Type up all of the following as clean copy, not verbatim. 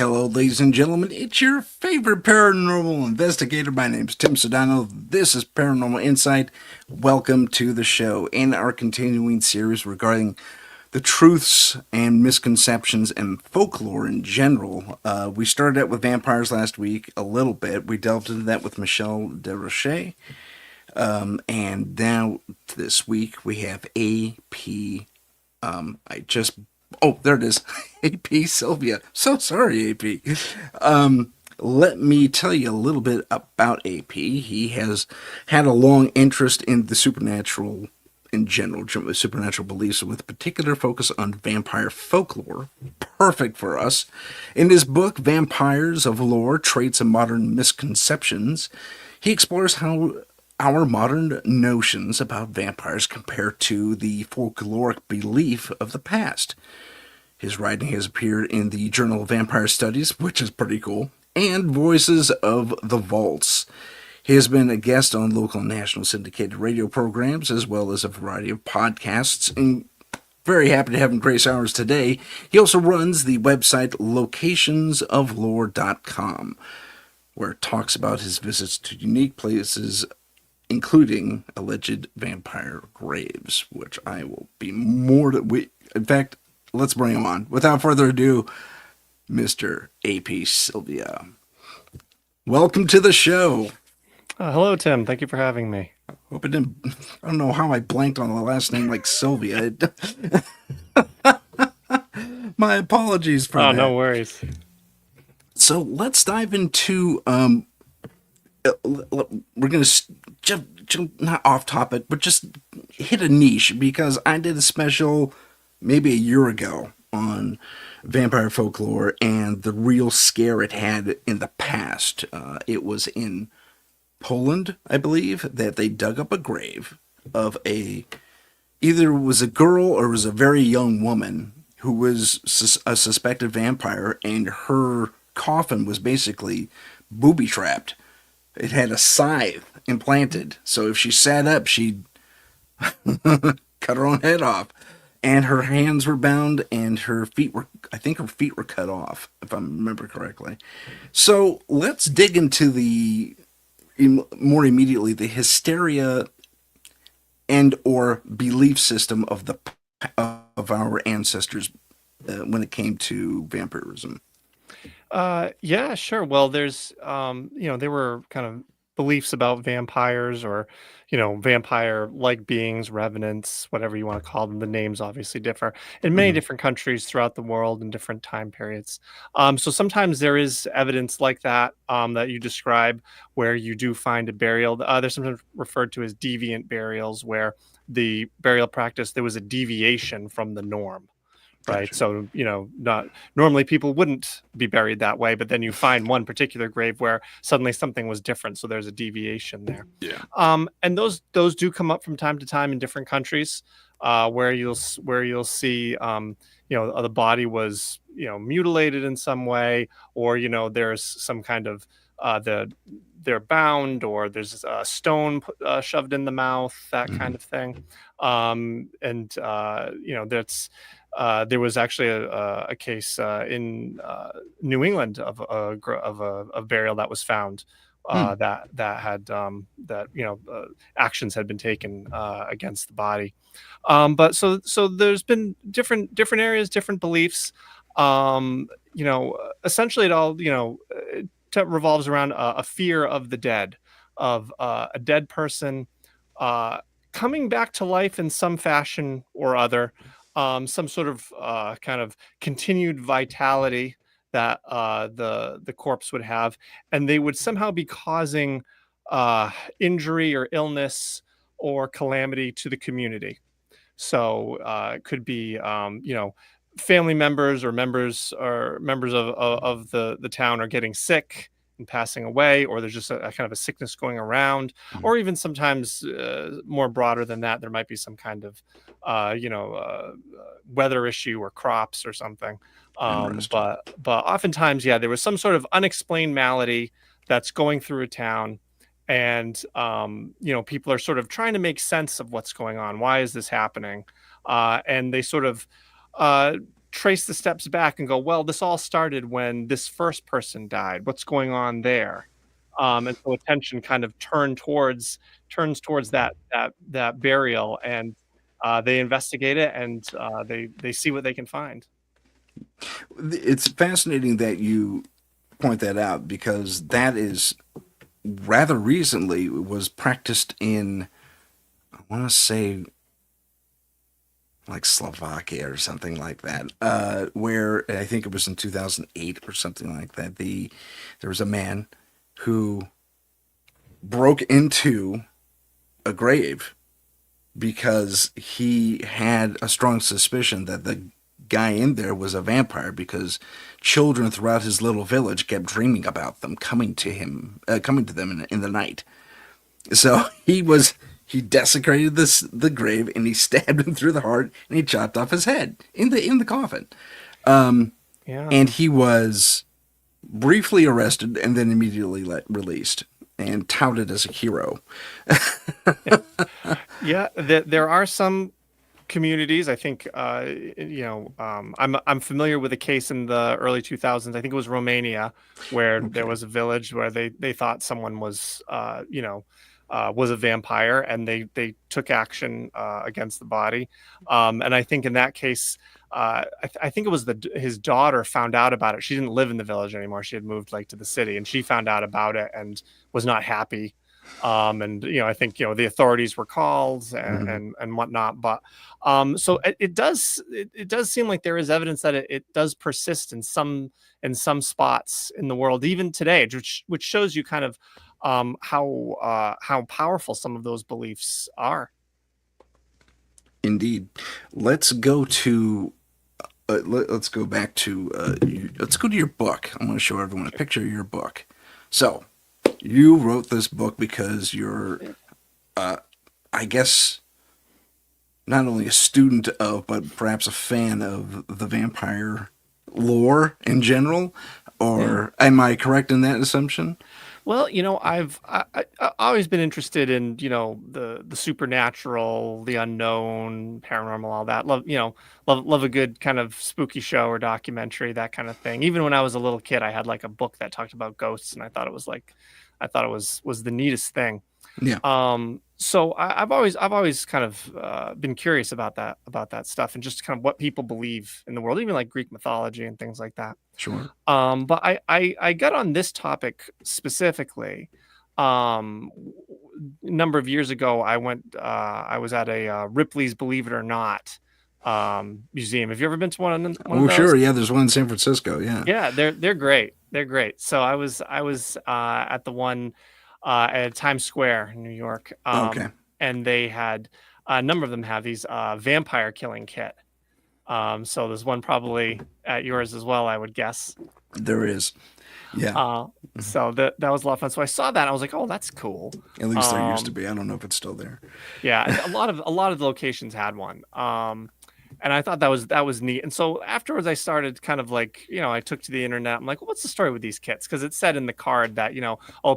Hello, ladies and gentlemen. It's your favorite paranormal investigator. My name's Tim Sudano. This is Paranormal Insight. Welcome to the show. In our continuing series regarding the truths and misconceptions and folklore in general, we started out with vampires last week a little bit. We delved into that with Michelle DeRoche. And now this week we have AP. Oh, there it is. AP Sylvia. So sorry, AP. Let me tell you a little bit about AP. He has had a long interest in the supernatural in general, supernatural beliefs with particular focus on vampire folklore. Perfect for us. In his book, Vampires of Lore, Traits and Modern Misconceptions, he explores how our modern notions about vampires compare to the folkloric belief of the past. His writing has appeared in the Journal of Vampire Studies, which is pretty cool, and Voices of the Vaults. He has been a guest on local and national syndicated radio programs, as well as a variety of podcasts, and very happy to have him grace ours today. He also runs the website locationsoflore.com, where it talks about his visits to unique places, including alleged vampire graves, which I will be more to... In fact, let's bring him on. Without further ado, Mr. AP Sylvia. Welcome to the show. Hello, Tim. Thank you for having me. Hope it didn't... I don't know how I blanked on the last name like Sylvia. My apologies for that. No worries. So let's dive into... we're going to jump, not off topic, but just hit a niche, because I did a special maybe a year ago on vampire folklore and the real scare it had in the past. It was in Poland, I believe, that they dug up a grave of either it was a girl or it was a very young woman who was a suspected vampire, and her coffin was basically booby trapped. It had a scythe implanted, so if she sat up, she'd cut her own head off. And her hands were bound, and I think her feet were cut off, if I remember correctly. So let's dig into more immediately, the hysteria and or belief system of our ancestors when it came to vampirism. Yeah, sure. Well, there's, there were kind of beliefs about vampires or, vampire-like beings, revenants, whatever you want to call them. The names obviously differ in many Mm-hmm. different countries throughout the world in different time periods. So sometimes there is evidence like that that you describe where you do find a burial. They're sometimes referred to as deviant burials, where the burial practice, there was a deviation from the norm. Right. Gotcha. So, not normally people wouldn't be buried that way, but then you find one particular grave where suddenly something was different. So there's a deviation there. Yeah. And those do come up from time to time in different countries, where you'll see, the body was, mutilated in some way, or, there's some kind of, they're bound, or there's a stone shoved in the mouth, that kind of thing. That's, there was actually a case in New England of a burial that was found, that had actions had been taken against the body. But so there's been different areas, different beliefs. Essentially it all revolves around a fear of the dead, of a dead person coming back to life in some fashion or other. Some sort of kind of continued vitality that the corpse would have, and they would somehow be causing injury or illness or calamity to the community. So it could be family members or members of the town are getting sick and passing away, or there's just a kind of a sickness going around, or even sometimes more broader than that, there might be some kind of weather issue or crops or something. But oftentimes, yeah, there was some sort of unexplained malady that's going through a town, and people are sort of trying to make sense of what's going on. Why is this happening? And they sort of trace the steps back and go, well, this all started when this first person died. What's going on there? And so attention kind of turns towards that burial, and they investigate it, and they see what they can find. It's fascinating that you point that out, because that is rather recently was practiced in, I want to say, like Slovakia or something like that, where I think it was in 2008 or something like that. There was a man who broke into a grave because he had a strong suspicion that the guy in there was a vampire, because children throughout his little village kept dreaming about them coming to him, coming to them in the night. So he desecrated the grave, and he stabbed him through the heart, and he chopped off his head in the coffin. Yeah. And he was briefly arrested and then immediately released and touted as a hero. Yeah, there are some communities. I think I'm familiar with a case in the early 2000s. I think it was Romania, where there was a village where they thought someone was was a vampire, and they took action against the body. And I think in that case, I think it was his daughter found out about it. She didn't live in the village anymore. She had moved like to the city, and she found out about it and was not happy. And I think the authorities were called and whatnot. But so it does seem like there is evidence that it does persist in some spots in the world even today, which shows you kind of how powerful some of those beliefs are. Indeed. Let's go to let's go back to let's go to your book. I'm going to show everyone a picture of your book. So you wrote this book because you're I guess not only a student of, but perhaps a fan of the vampire lore in general. Or am I correct in that assumption? Well, I've always been interested in the supernatural, the unknown, paranormal, all that. Love a good kind of spooky show or documentary, that kind of thing. Even when I was a little kid, I had like a book that talked about ghosts, and I thought it was the neatest thing. Yeah. So I've always kind of been curious about that stuff, and just kind of what people believe in the world, even like Greek mythology and things like that. Sure. But I got on this topic specifically. A number of years ago, I was at a Ripley's Believe It or Not museum. Have you ever been to one of those? Sure. Yeah, there's one in San Francisco. Yeah. Yeah, they're great. They're great. So I was at the one at Times Square in New York. Okay. And they had a number of them have these vampire killing kit. So there's one probably at yours as well, I would guess. There is. Yeah. So that was a lot of fun. So I saw that, and I was like, oh, that's cool. At least there used to be. I don't know if it's still there. Yeah, a lot of the locations had one. And I thought that was neat. And so afterwards, I started kind of like, I took to the internet. I'm like, well, what's the story with these kits? Because it said in the card that,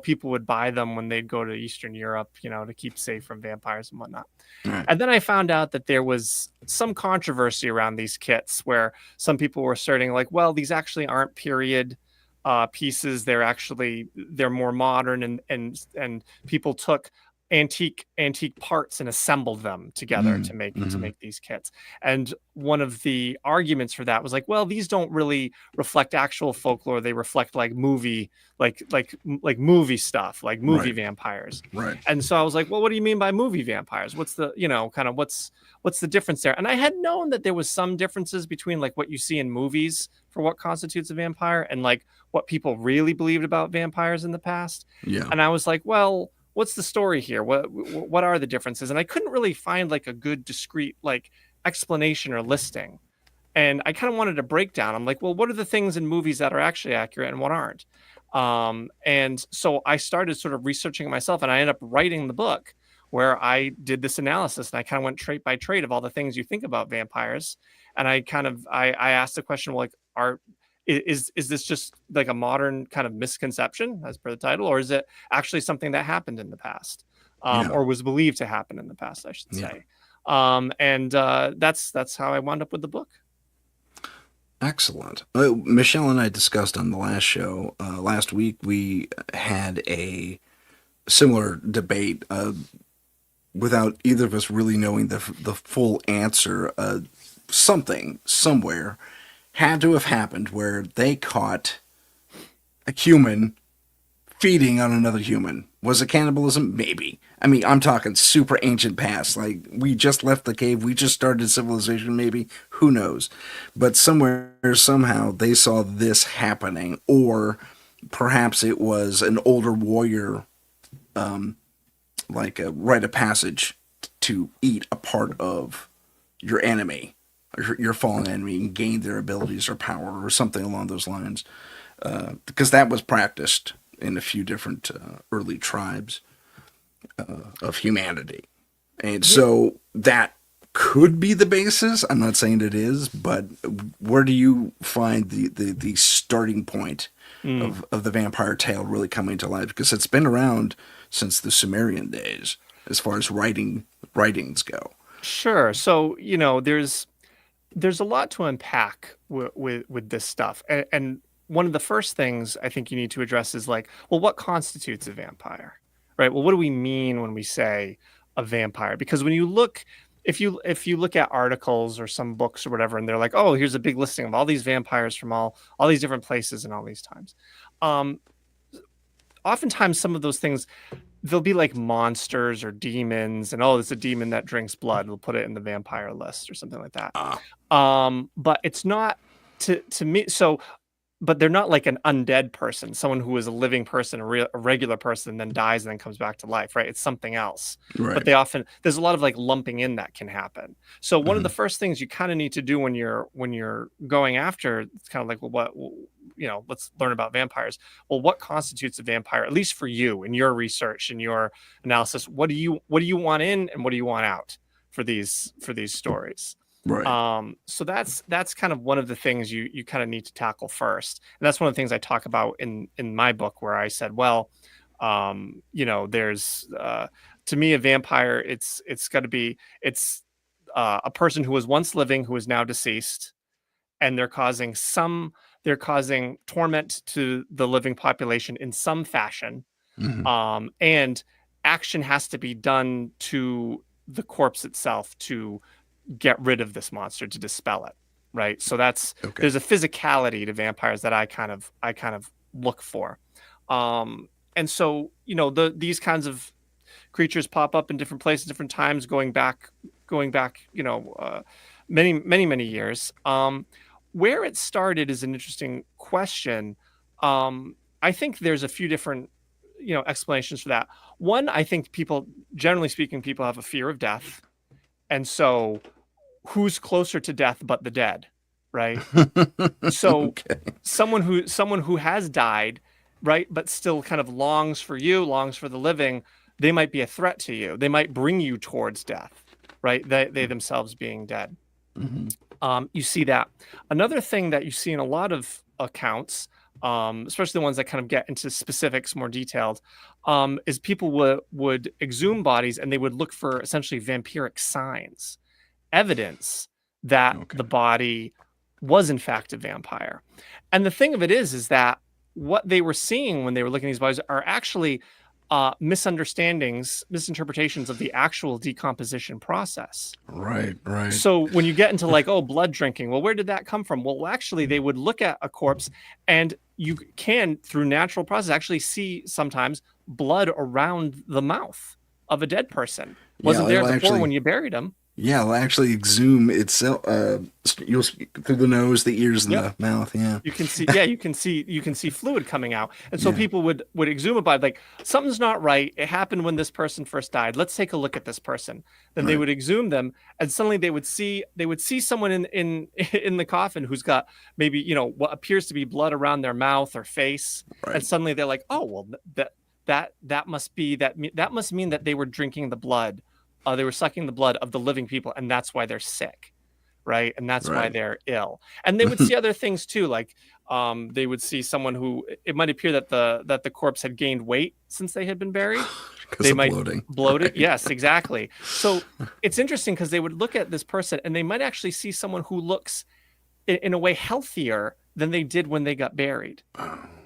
people would buy them when they'd go to Eastern Europe, to keep safe from vampires and whatnot. Right. And then I found out that there was some controversy around these kits, where some people were asserting like, well, these actually aren't period pieces. They're more modern, and people took antique parts and assembled them together to make these kits. And one of the arguments for that was like, well, these don't really reflect actual folklore. They reflect like movie movie stuff, like movie vampires. Right. And so I was like, well, what do you mean by movie vampires? What's the what's the difference there? And I had known that there was some differences between like what you see in movies for what constitutes a vampire and like what people really believed about vampires in the past. Yeah. And I was like, well, what's the story here? What are the differences? And I couldn't really find like a good discrete like explanation or listing. And I kind of wanted a breakdown. I'm like, well, what are the things in movies that are actually accurate and what aren't? And so I started sort of researching it myself, and I ended up writing the book where I did this analysis, and I kind of went trait by trait of all the things you think about vampires. And I asked the question, well, like, is this just like a modern kind of misconception as per the title, or is it actually something that happened in the past, or was believed to happen in the past, I should say. And that's how I wound up with the book. Excellent. Michelle and I discussed on the last show last week. We had a similar debate without either of us really knowing the full answer. Something somewhere had to have happened where they caught a human feeding on another human. Was it cannibalism? Maybe. I mean, I'm talking super ancient past. Like, we just left the cave, we just started civilization, maybe. Who knows? But somewhere, somehow, they saw this happening. Or perhaps it was an older warrior, like a rite of passage to eat a part of your enemy, your fallen enemy, and gain their abilities or power or something along those lines. Because that was practiced in a few different early tribes of humanity. And so that could be the basis. I'm not saying it is, but where do you find the starting point of the vampire tale really coming to life? Because it's been around since the Sumerian days as far as writings go. Sure. So, there's a lot to unpack with this stuff. And one of the first things I think you need to address is like, well, what constitutes a vampire? Right? Well, what do we mean when we say a vampire? Because when you look, if you look at articles or some books or whatever, and they're like, oh, here's a big listing of all these vampires from all these different places and all these times. Oftentimes some of those things, they'll be like monsters or demons, and oh, it's a demon that drinks blood. We'll put it in the vampire list or something like that. But it's not to me. So, but they're not like an undead person, someone who is a living person, a regular person, and then dies and then comes back to life, right? It's something else. Right. But there's a lot of like lumping in that can happen. So one of the first things you kind of need to do when you're going after, it's kind of like, well, let's learn about vampires. Well, what constitutes a vampire, at least for you in your research and your analysis? What do you want in and what do you want out for these stories? Right. So that's kind of one of the things you kind of need to tackle first. And that's one of the things I talk about in my book, where I said, well, there's to me, a vampire, it's got to be, a person who was once living, who is now deceased, and they're causing torment to the living population in some fashion. And action has to be done to the corpse itself to get rid of this monster, to dispel it, right? So there's a physicality to vampires that I kind of look for. And so, these kinds of creatures pop up in different places, different times, going back, many years. Where it started is an interesting question. I think there's a few different, explanations for that. One, I think generally speaking, people have a fear of death. And so who's closer to death but the dead, right? So someone who has died, right, but still kind of longs for the living, they might be a threat to you. They might bring you towards death, right? They themselves being dead. You see that. Another thing that you see in a lot of accounts, especially the ones that kind of get into specifics more detailed, is people would exhume bodies and they would look for essentially vampiric signs, evidence that the body was in fact a vampire. And the thing of it is that what they were seeing when they were looking at these bodies are actually misinterpretations of the actual decomposition process. Right. So when you get into like, blood drinking, well, where did that come from? Well, actually, they would look at a corpse and you can, through natural process, actually see sometimes blood around the mouth of a dead person. Wasn't there before when you buried them. Yeah, it'll actually exhume itself through the nose, the ears, and the mouth. Yeah, you can see. Yeah, you can see fluid coming out, and so people would exhume a body. Like, something's not right. It happened when this person first died. Let's take a look at this person. Then they would exhume them, and suddenly they would see someone in the coffin who's got maybe what appears to be blood around their mouth or face, and suddenly they're like, oh well, that must mean that they were drinking the blood. They were sucking the blood of the living people, and that's why they're sick, right? And that's why they're ill. And they would see other things too, like they would see someone who it might appear that the corpse had gained weight since they had been buried. They might bloat it. Yes, exactly. So it's interesting because they would look at this person and they might actually see someone who looks in a way healthier than they did when they got buried,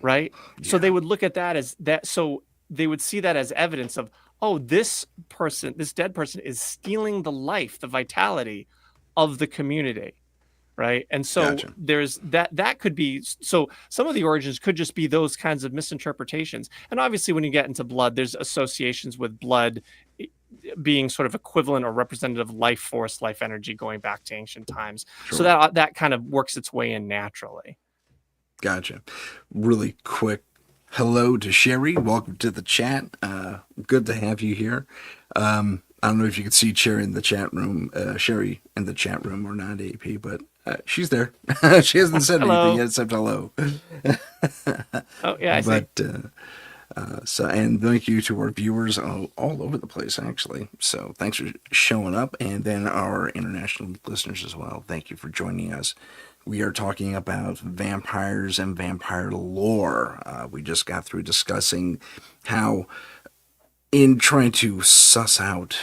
right? So they Yeah. would look at that as that. So they would see that as evidence of, oh, this person, this dead person is stealing the life, the vitality of the community, right? And so Gotcha. there's that could be, so some of the origins could just be those kinds of misinterpretations. And obviously when you get into blood, there's associations with blood being sort of equivalent or representative life force, life energy going back to ancient times. So Sure. that kind of works its way in naturally. Gotcha. Really quick hello to Sherry. Welcome to the chat. Good to have you here. I don't know if you can see Sherry in the chat room, or not, AP, but she's there. She hasn't said anything Hello. yet except hello. Oh yeah, I see. But and thank you to our viewers all over the place, actually. So thanks for showing up, and then our international listeners as well. Thank you for joining us. We are talking about vampires and vampire lore. We just got through discussing how, in trying to suss out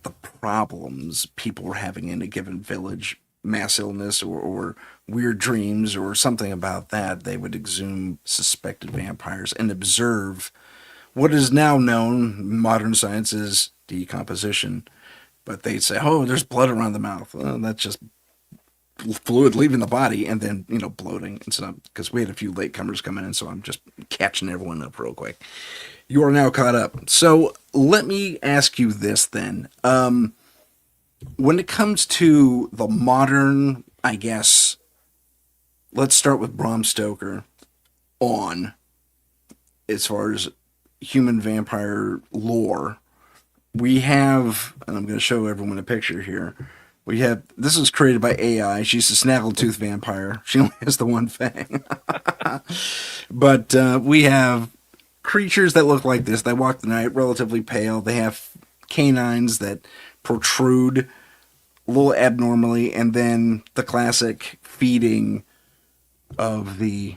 the problems people were having in a given village, mass illness or weird dreams or something about that, they would exhume suspected vampires and observe what is now known, modern science, as decomposition. But they'd say, oh, there's blood around the mouth. Well, that's just fluid leaving the body, and then, bloating and stuff. Because we had a few latecomers coming in, so I'm just catching everyone up real quick. You are now caught up. So let me ask you this then. When it comes to the modern, I guess, let's start with Bram Stoker on, as far as human vampire lore, we have, and I'm going to show everyone a picture here. We have, this was created by AI. She's a snaggletooth vampire. She only has the one fang. But we have creatures that look like this. They walk the night, relatively pale. They have canines that protrude a little abnormally, and then the classic feeding of the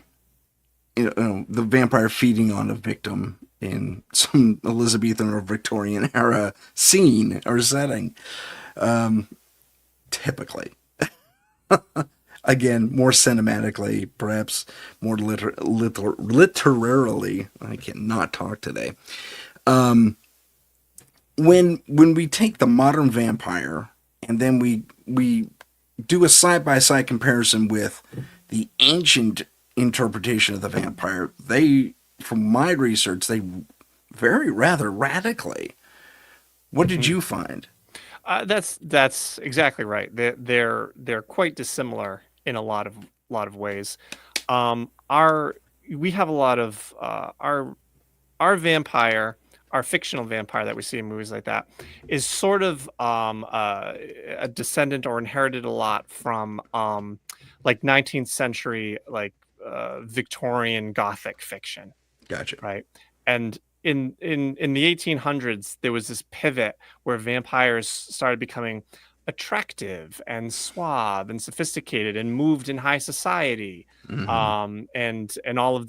the vampire feeding on a victim in some Elizabethan or Victorian era scene or setting. Typically, again, more cinematically, perhaps more literarily. I cannot talk today. When we take the modern vampire and then we do a side-by-side comparison with the ancient interpretation of the vampire, they, from my research, they vary rather radically. What did you find? That's exactly right. They're quite dissimilar in a lot of ways. Our We have a lot of our vampire, our fictional vampire that we see in movies like that, is sort of a descendant or inherited a lot from like 19th century, like Victorian Gothic fiction, Gotcha. right? And in the 1800s, there was this pivot where vampires started becoming attractive and suave and sophisticated and moved in high society, and all of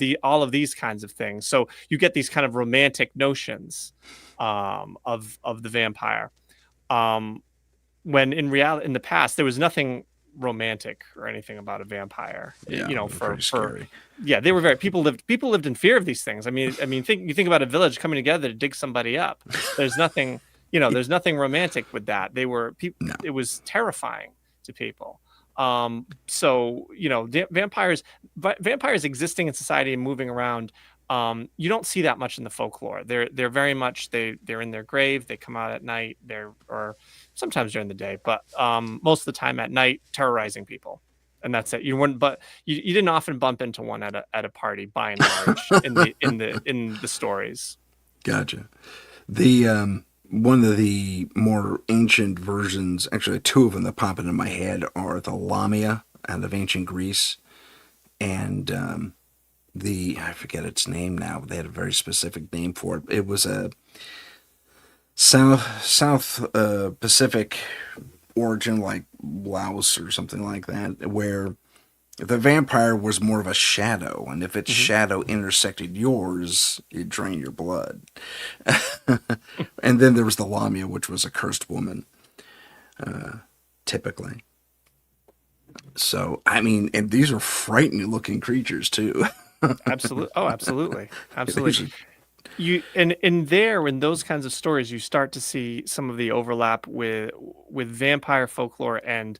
these kinds of things. So you get these kind of romantic notions of the vampire, when in reality, in the past, there was nothing romantic or anything about a vampire. Yeah, For pretty scary. yeah, they were very, people lived in fear of these things. You think about a village coming together to dig somebody up. There's nothing, there's nothing romantic with that. No. It was terrifying to people. So vampires existing in society and moving around, you don't see that much in the folklore. They're very much, they're in their grave, they come out at night, or sometimes during the day, but most of the time at night, terrorizing people. And that's it. You didn't often bump into one at a party, by and large, in the stories. Gotcha. The one of the more ancient versions, actually two of them that pop into my head, are the Lamia out of ancient Greece, and I forget its name now, but they had a very specific name for it. It was a South Pacific origin, like Laos or something like that, where the vampire was more of a shadow, and if its shadow intersected yours, it drained your blood. And then there was the Lamia, which was a cursed woman, typically. So, I mean, and these are frightening looking creatures too. Absolutely. Oh, absolutely. Absolutely. These are- You and in there in those kinds of stories, you start to see some of the overlap with vampire folklore and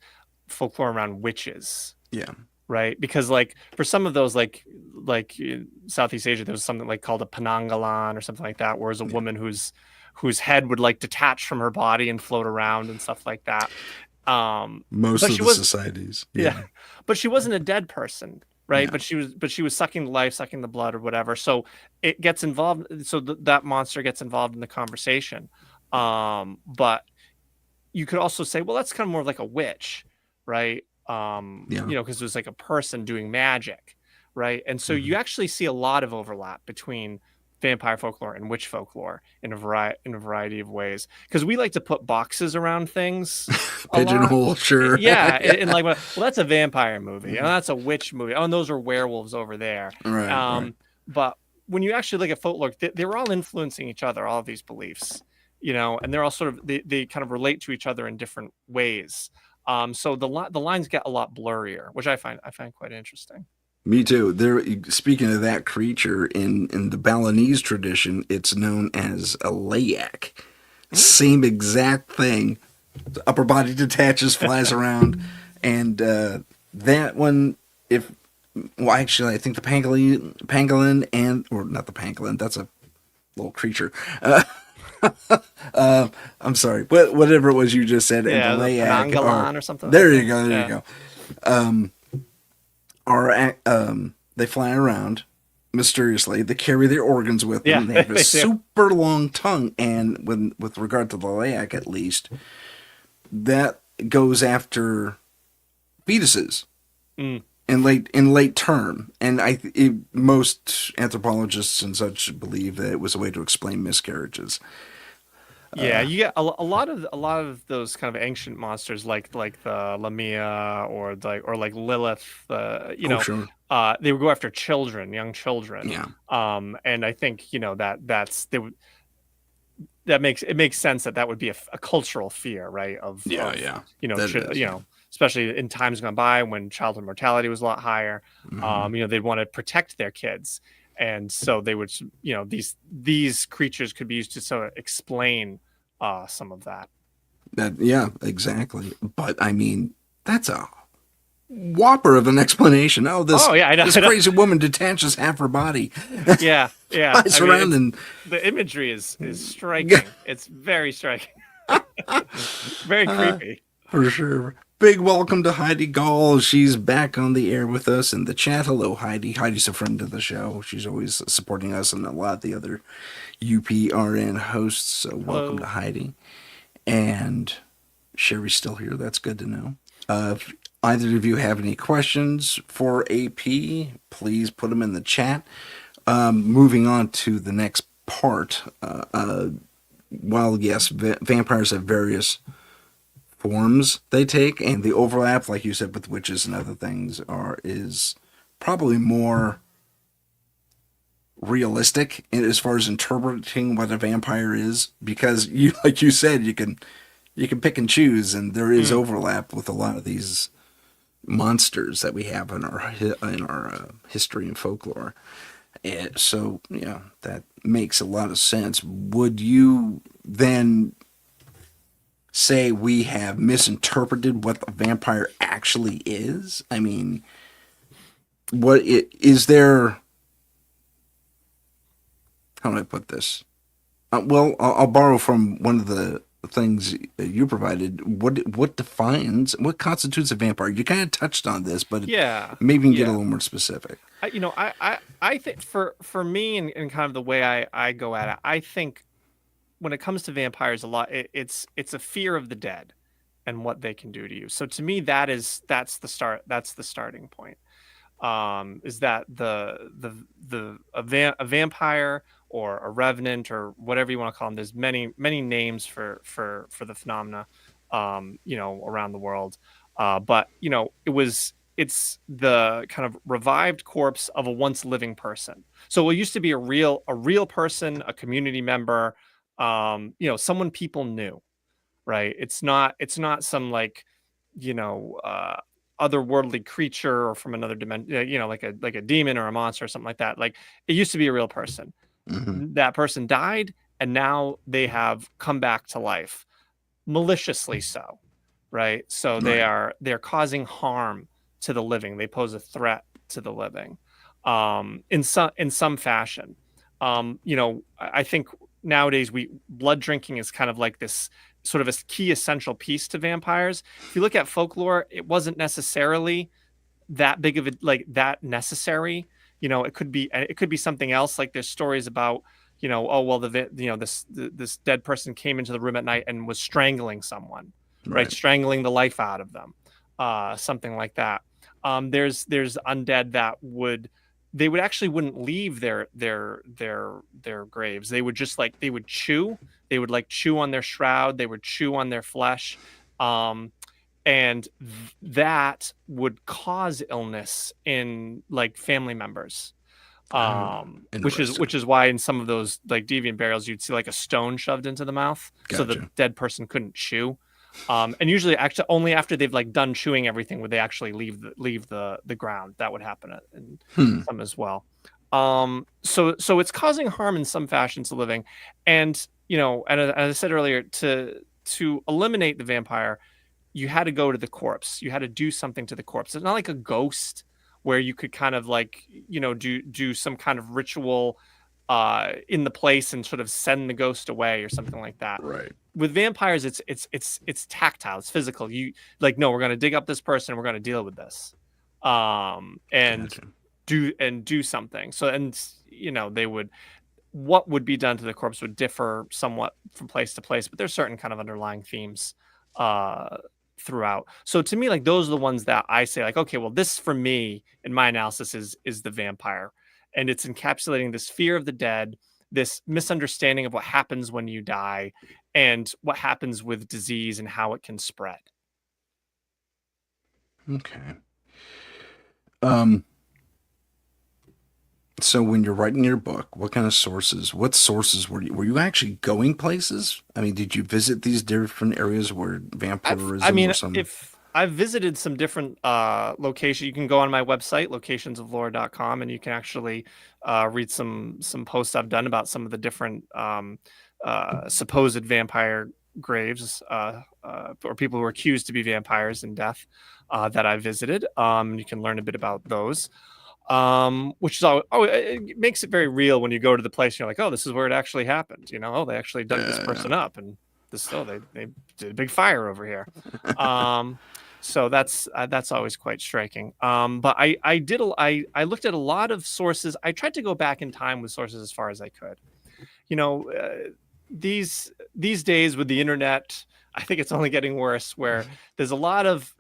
folklore around witches, yeah, right? Because like for some of those, like in Southeast Asia, there's something like called a panangalan or something like that, where it's a yeah. woman whose head would like detach from her body and float around and stuff like that. Most But of she the was societies. yeah, Yeah, but she wasn't a dead person, right? no. But she was sucking the life, sucking the blood, or whatever. So it gets involved. So that monster gets involved in the conversation. But you could also say, well, that's kind of more like a witch, right? Yeah. Because there's like a person doing magic, right? And so you Mhm. actually see a lot of overlap between vampire folklore and witch folklore in a variety of ways. Because we like to put boxes around things a lot. Pigeonhole, sure. Yeah, and Yeah. like, well, that's a vampire movie. Oh, that's a witch movie. Oh, and those are werewolves over there. Right, right. But when you actually look at folklore, they were all influencing each other, all of these beliefs, and they're all sort of they kind of relate to each other in different ways. So the lines get a lot blurrier, which I find quite interesting. Me too. There. Speaking of that creature, in the Balinese tradition, it's known as a layak. Mm. Same exact thing. The upper body detaches, flies around, and that one, if well, actually, I think the pangolin, and or not the pangolin. That's a little creature. I'm sorry, whatever it was you just said, and the Yeah, the layak are. Penangalan or something like There you that. go. There you Yeah, go. They fly around mysteriously. They carry their organs with yeah, them. They have a they do. super long tongue, and with regard to the layak, at least, that goes after fetuses Mm. in late term. And most anthropologists and such believe that it was a way to explain miscarriages. Yeah, you get a lot of those kind of ancient monsters like the Lamia or like Lilith. Oh, sure. They would go after children, young children. Yeah. And I think that makes sense that would be a cultural fear, right? Yeah, Of yeah. That is, yeah. especially in times gone by when childhood mortality was a lot higher. Hmm. They'd want to protect their kids, and so they would, these creatures could be used to sort of explain some of that. Yeah, exactly. But I mean, that's a whopper of an explanation. Oh, Oh yeah, I know. this I know. crazy woman detaches half her body, Yeah, yeah. flies I mean, around, and the imagery is striking. It's very striking. Very uh, creepy. for sure. Big welcome to Heidi Gall. She's back on the air with us in the chat. Hello, Heidi. Heidi's a friend of the show. She's always supporting us and a lot of the other UPRN hosts. So welcome to Hello. Heidi. And Sherry's still here. That's good to know. If either of you have any questions for AP, please put them in the chat. Moving on to the next part. While yes, vampires have various forms they take, and the overlap, like you said, with witches and other things, is probably more realistic as far as interpreting what a vampire is, because you, like you said, you can pick and choose, and there is Mm. overlap with a lot of these monsters that we have in our history and folklore. And so, yeah, that makes a lot of sense. Would you then say we have misinterpreted what a vampire actually is? I mean, is there? How do I put this? Well, I'll borrow from one of the things you provided. What constitutes a vampire? You kind of touched on this, but Yeah, maybe you can get a yeah. little more specific. I think for me and kind of the way I go at it, I think when it comes to vampires, a lot it's a fear of the dead and what they can do to you. So to me, that's the start. That's the starting point. Is that a vampire or a revenant or whatever you want to call them? There's many names for the phenomena, around the world. But it's the kind of revived corpse of a once living person. So it used to be a real person, a community member, someone people knew, right? It's not some like, you know, uh, otherworldly creature or from another dimension, like a demon or a monster or something like that. Like it used to be a real person. Hmm. That person died, and now they have come back to life, maliciously so, right? So Right. they're causing harm to the living. They pose a threat to the living, in some fashion. I think nowadays we blood drinking is kind of like this sort of a key essential piece to vampires. If you look at folklore, it wasn't necessarily that big of a like that necessary. It could be something else. Like there's stories about, oh well, this dead person came into the room at night and was strangling someone, right? Right. Strangling the life out of them, something like that. There's undead that they would actually wouldn't leave their graves. They would just like they would chew. They would like chew on their shroud. They would chew on their flesh. And that would cause illness in like family members, Oh, which is interesting. why in some of those like deviant burials you'd see like a stone shoved into the mouth so the Gotcha. dead person couldn't chew. And usually actually only after they've like done chewing everything would they actually leave the ground. That would happen in Hmm. some as well. So it's causing harm in some fashion to living. And and as I said earlier, to eliminate the vampire, you had to go to the corpse. You had to do something to the corpse. It's not like a ghost where you could kind of like, do some kind of ritual in the place and sort of send the ghost away or something like that. Right. With vampires, it's tactile, it's physical. You like, no, we're gonna dig up this person and we're gonna deal with this. And Gotcha. do something. So and they would what would be done to the corpse would differ somewhat from place to place, but there's certain kind of underlying themes uh, throughout. So to me, like those are the ones that I say, like, okay, well, this for me in my analysis is the vampire, and it's encapsulating this fear of the dead, this misunderstanding of what happens when you die, and what happens with disease and how it can spread. Okay. Um, so when you're writing your book, what sources were you actually going places? I mean, did you visit these different areas where I vampirism mean, or some? if I've visited some different locations, you can go on my website, locationsoflore.com, and you can actually read some posts I've done about some of the different supposed vampire graves, or people who are accused to be vampires in death, that I visited. You can learn a bit about those. Which is it makes it very real when you go to the place and you're like, oh, this is where it actually happened. Oh, they actually dug this Yeah. person up, and they did a big fire over here. So that's always quite striking. But I looked at a lot of sources. I tried to go back in time with sources as far as I could. You know, these days with the internet, I think it's only getting worse. Where there's a lot of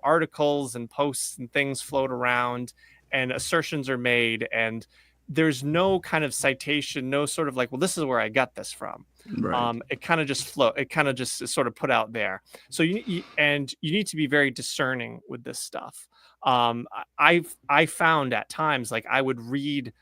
articles and posts and things float around, and assertions are made, and there's no kind of citation, no sort of like, well, this is where I got this from. Right. It kind of just flow. It kind of just is sort of put out there. So you need to be very discerning with this stuff. I found at times like I would read,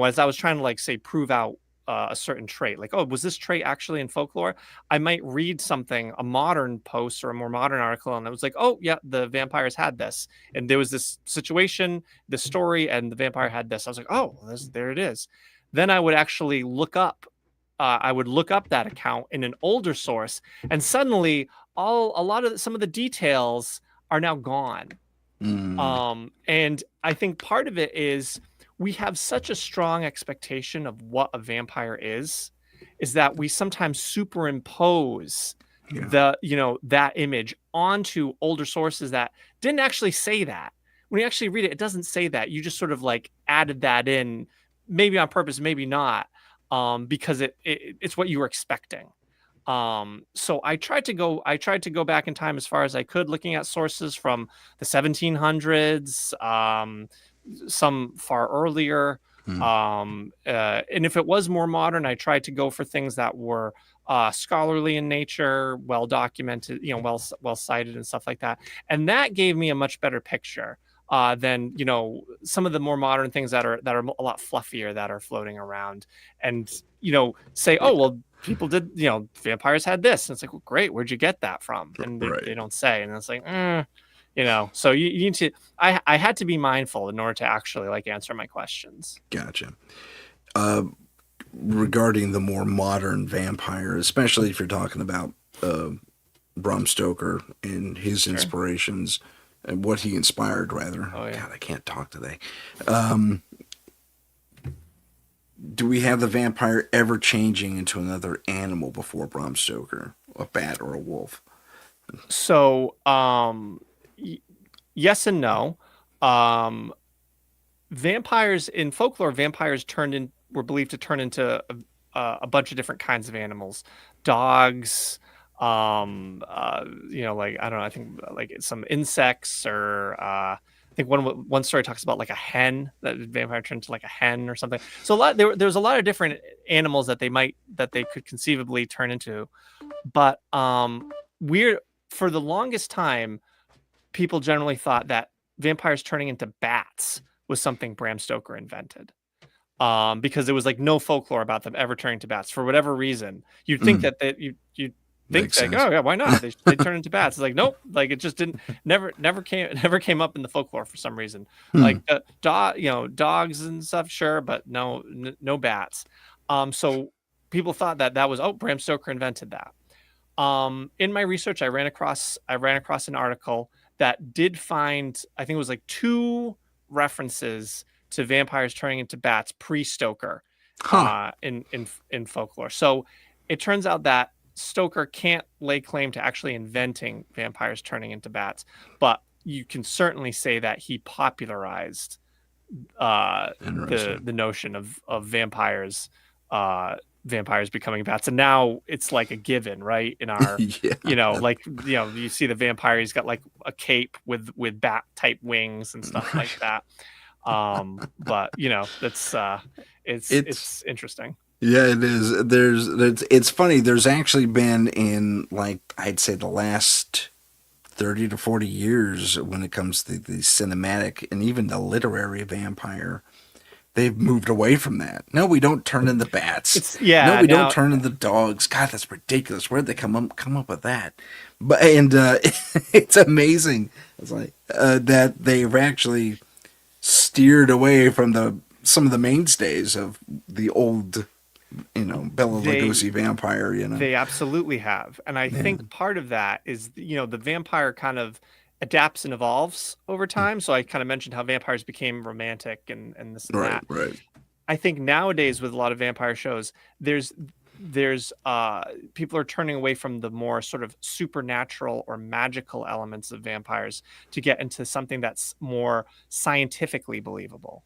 as I was trying to like say prove out a certain trait, like, oh, was this trait actually in folklore? I might read something, a modern post or a more modern article, and it was like, oh yeah, the vampires had this, and there was this situation, this story, and the vampire had this. I was like, oh, there it is. Then I would actually look up. I would look up that account in an older source, and suddenly some of the details are now gone. Mm, And I think part of it is we have such a strong expectation of what a vampire is that we sometimes superimpose yeah. that image onto older sources that didn't actually say that. When you actually read it, it doesn't say that. You just sort of like added that in, maybe on purpose, maybe not, because it's what you were expecting. So I tried to go back in time as far as I could, looking at sources from the 1700s, some far earlier. Mm, And if it was more modern, I tried to go for things that were scholarly in nature, well documented, well cited and stuff like that. And that gave me a much better picture than some of the more modern things that are a lot fluffier that are floating around, and say, yeah. oh well, people did, vampires had this, and it's like, well, great, where'd you get that from? And they Right. don't say, and it's like, So you need to. I had to be mindful in order to actually like answer my questions. Gotcha. Regarding the more modern vampire, especially if you're talking about Bram Stoker and his Sure. inspirations and what he inspired, rather. Oh, yeah. God, I can't talk today. Do we have the vampire ever changing into another animal before Bram Stoker? A bat or a wolf? So, yes and no. Vampires in folklore, vampires were believed to turn into a bunch of different kinds of animals, dogs, like I don't know, I think like some insects, or I think one story talks about like a hen, that a vampire turned into like a hen or something. So there's a lot of different animals that they could conceivably turn into, but we're for the longest time, people generally thought that vampires turning into bats was something Bram Stoker invented. Because there was like no folklore about them ever turning to bats for whatever reason. You'd think that you think Makes like, sense. oh yeah, why not? They turn into bats. It's like, nope, like it just never came up in the folklore for some reason. Like dogs and stuff, sure, but no bats. So people thought that was, oh, Bram Stoker invented that. In my research, I ran across an article that did find, I think it was like 2 references to vampires turning into bats pre-Stoker in folklore. So it turns out that Stoker can't lay claim to actually inventing vampires turning into bats, but you can certainly say that he popularized the notion of vampires becoming bats, and now it's like a given, right? In our you see the vampire, he's got like a cape with bat type wings and stuff like that. But that's it's interesting. Yeah, it is. It's funny. There's actually been, in like I'd say the last 30 to 40 years, when it comes to the cinematic and even the literary vampire, they've moved away from that. No, we don't turn into bats. No, we don't turn into dogs. God, that's ridiculous. Where'd they come up with that? But it's amazing. It's like that they've actually steered away from some of the mainstays of the old, Bela Lugosi vampire. They absolutely have, and I think part of that is the vampire kind of adapts and evolves over time. So I kind of mentioned how vampires became romantic and this and that. Right. I think nowadays with a lot of vampire shows, there's people are turning away from the more sort of supernatural or magical elements of vampires to get into something that's more scientifically believable,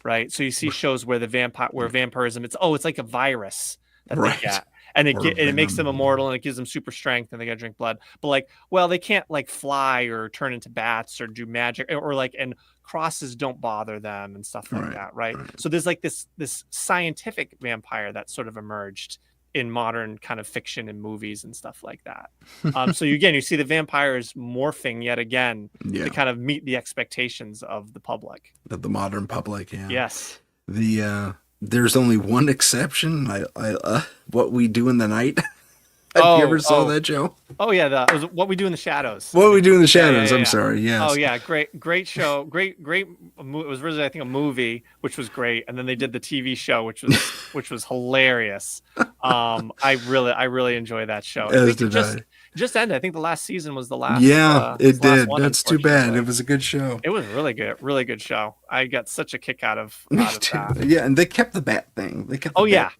right? So you see shows where vampirism, it's like a virus that they get, and it makes them immortal, and it gives them super strength, and they gotta drink blood. But like, well, they can't like fly or turn into bats or do magic, or like, and crosses don't bother them and stuff like that, right? So there's like this scientific vampire that sort of emerged in modern kind of fiction and movies and stuff like that. So you see the vampires morphing yet again to kind of meet the expectations of the public, of the modern public. Yeah. Yes. There's only one exception. What We Do in the Night. Have you ever saw that show? Oh yeah, it was What We Do in the Shadows. What We Do in the Shadows. I'm sorry. Yes. Oh yeah, great show. Great. It was originally, I think, a movie, which was great, and then they did the TV show, which was hilarious. I really enjoy that show. Just ended. I think the last season was the last. Yeah, it did. One, that's too bad. It was a good show. It was really good show. I got such a kick out of that. Yeah, and they kept the bat thing. They kept. Yeah.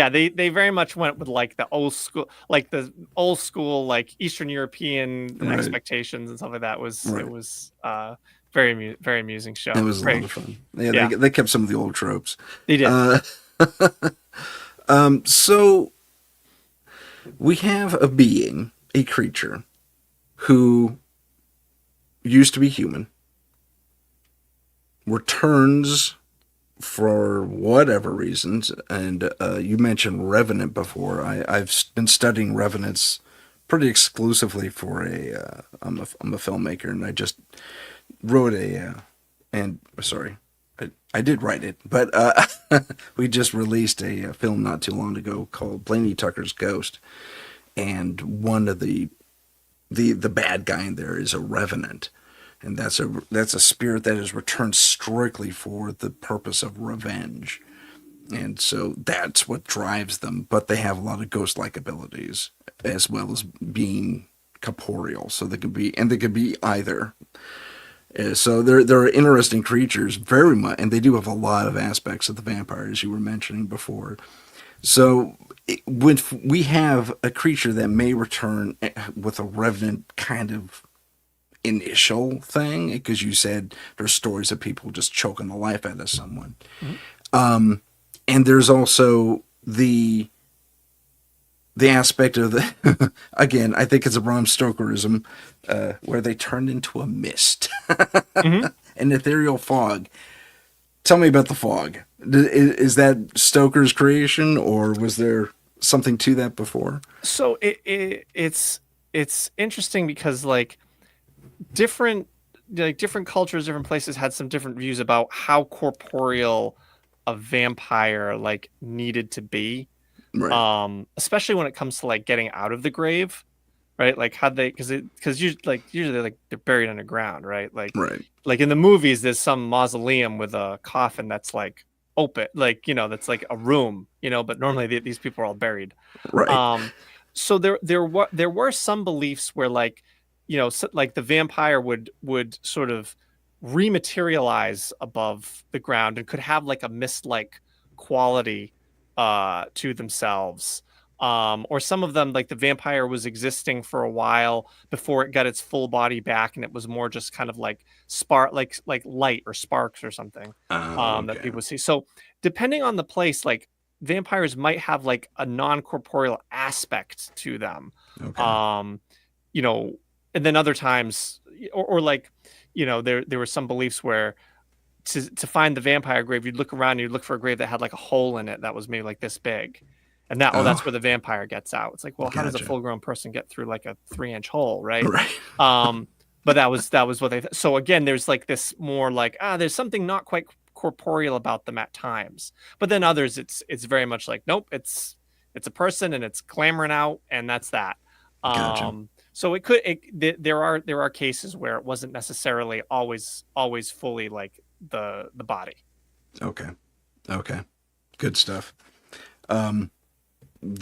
They very much went with like the old school, like Eastern European expectations and stuff like that. It was very very amusing show. It was a lot of fun. Yeah, they kept some of the old tropes. They did. So we have a creature who used to be human, returns for whatever reasons, and you mentioned Revenant before. I've been studying Revenants pretty exclusively for I'm a filmmaker, and I just wrote I did write it, but we just released a film not too long ago called Blaney Tucker's Ghost, and one of the bad guy in there is a revenant, and that's a spirit that is returned strictly for the purpose of revenge. And so that's what drives them. But they have a lot of ghost-like abilities as well as being corporeal. So they could be either. So they're interesting creatures, very much, and they do have a lot of aspects of the vampire, as you were mentioning before. So when we have a creature that may return with a revenant kind of initial thing, because you said there's stories of people just choking the life out of someone. Mm-hmm. And there's also the aspect of the again, I think it's a Bram Stokerism, where they turned into a mist, Mm-hmm. an ethereal fog. Tell me about the fog. Is that Stoker's creation, or was there something to that before? So it's interesting because different different cultures, different places had some different views about how corporeal a vampire needed to be. Right. Especially when it comes to getting out of the grave, right? Like how they because usually they're buried underground, right? Right. Like in the movies, there's some mausoleum with a coffin that's open, that's like a room, but normally these people are all buried. Right. Um, so there were some beliefs where the vampire would sort of rematerialize above the ground and could have a mist-like quality to themselves. Or some of them, like the vampire was existing for a while before it got its full body back, and it was more just kind of like light or sparks or something that Okay. people see. So depending on the place, vampires might have a non-corporeal aspect to them. Okay. Um, you know, and then other times, or there were some beliefs where to find the vampire grave, you'd look around and you'd look for a grave that had a hole in it that was maybe this big. And that's Oh, where the vampire gets out. It's well, how does a gotcha. full grown person get through a 3-inch hole, right? Right. But that was what they. So again, there's this more there's something not quite corporeal about them at times. But then others, it's very much nope, it's a person and it's clamoring out, and that's that. Gotcha. So there are cases where it wasn't necessarily always fully the body. Okay. Okay. Good stuff. Um, I'm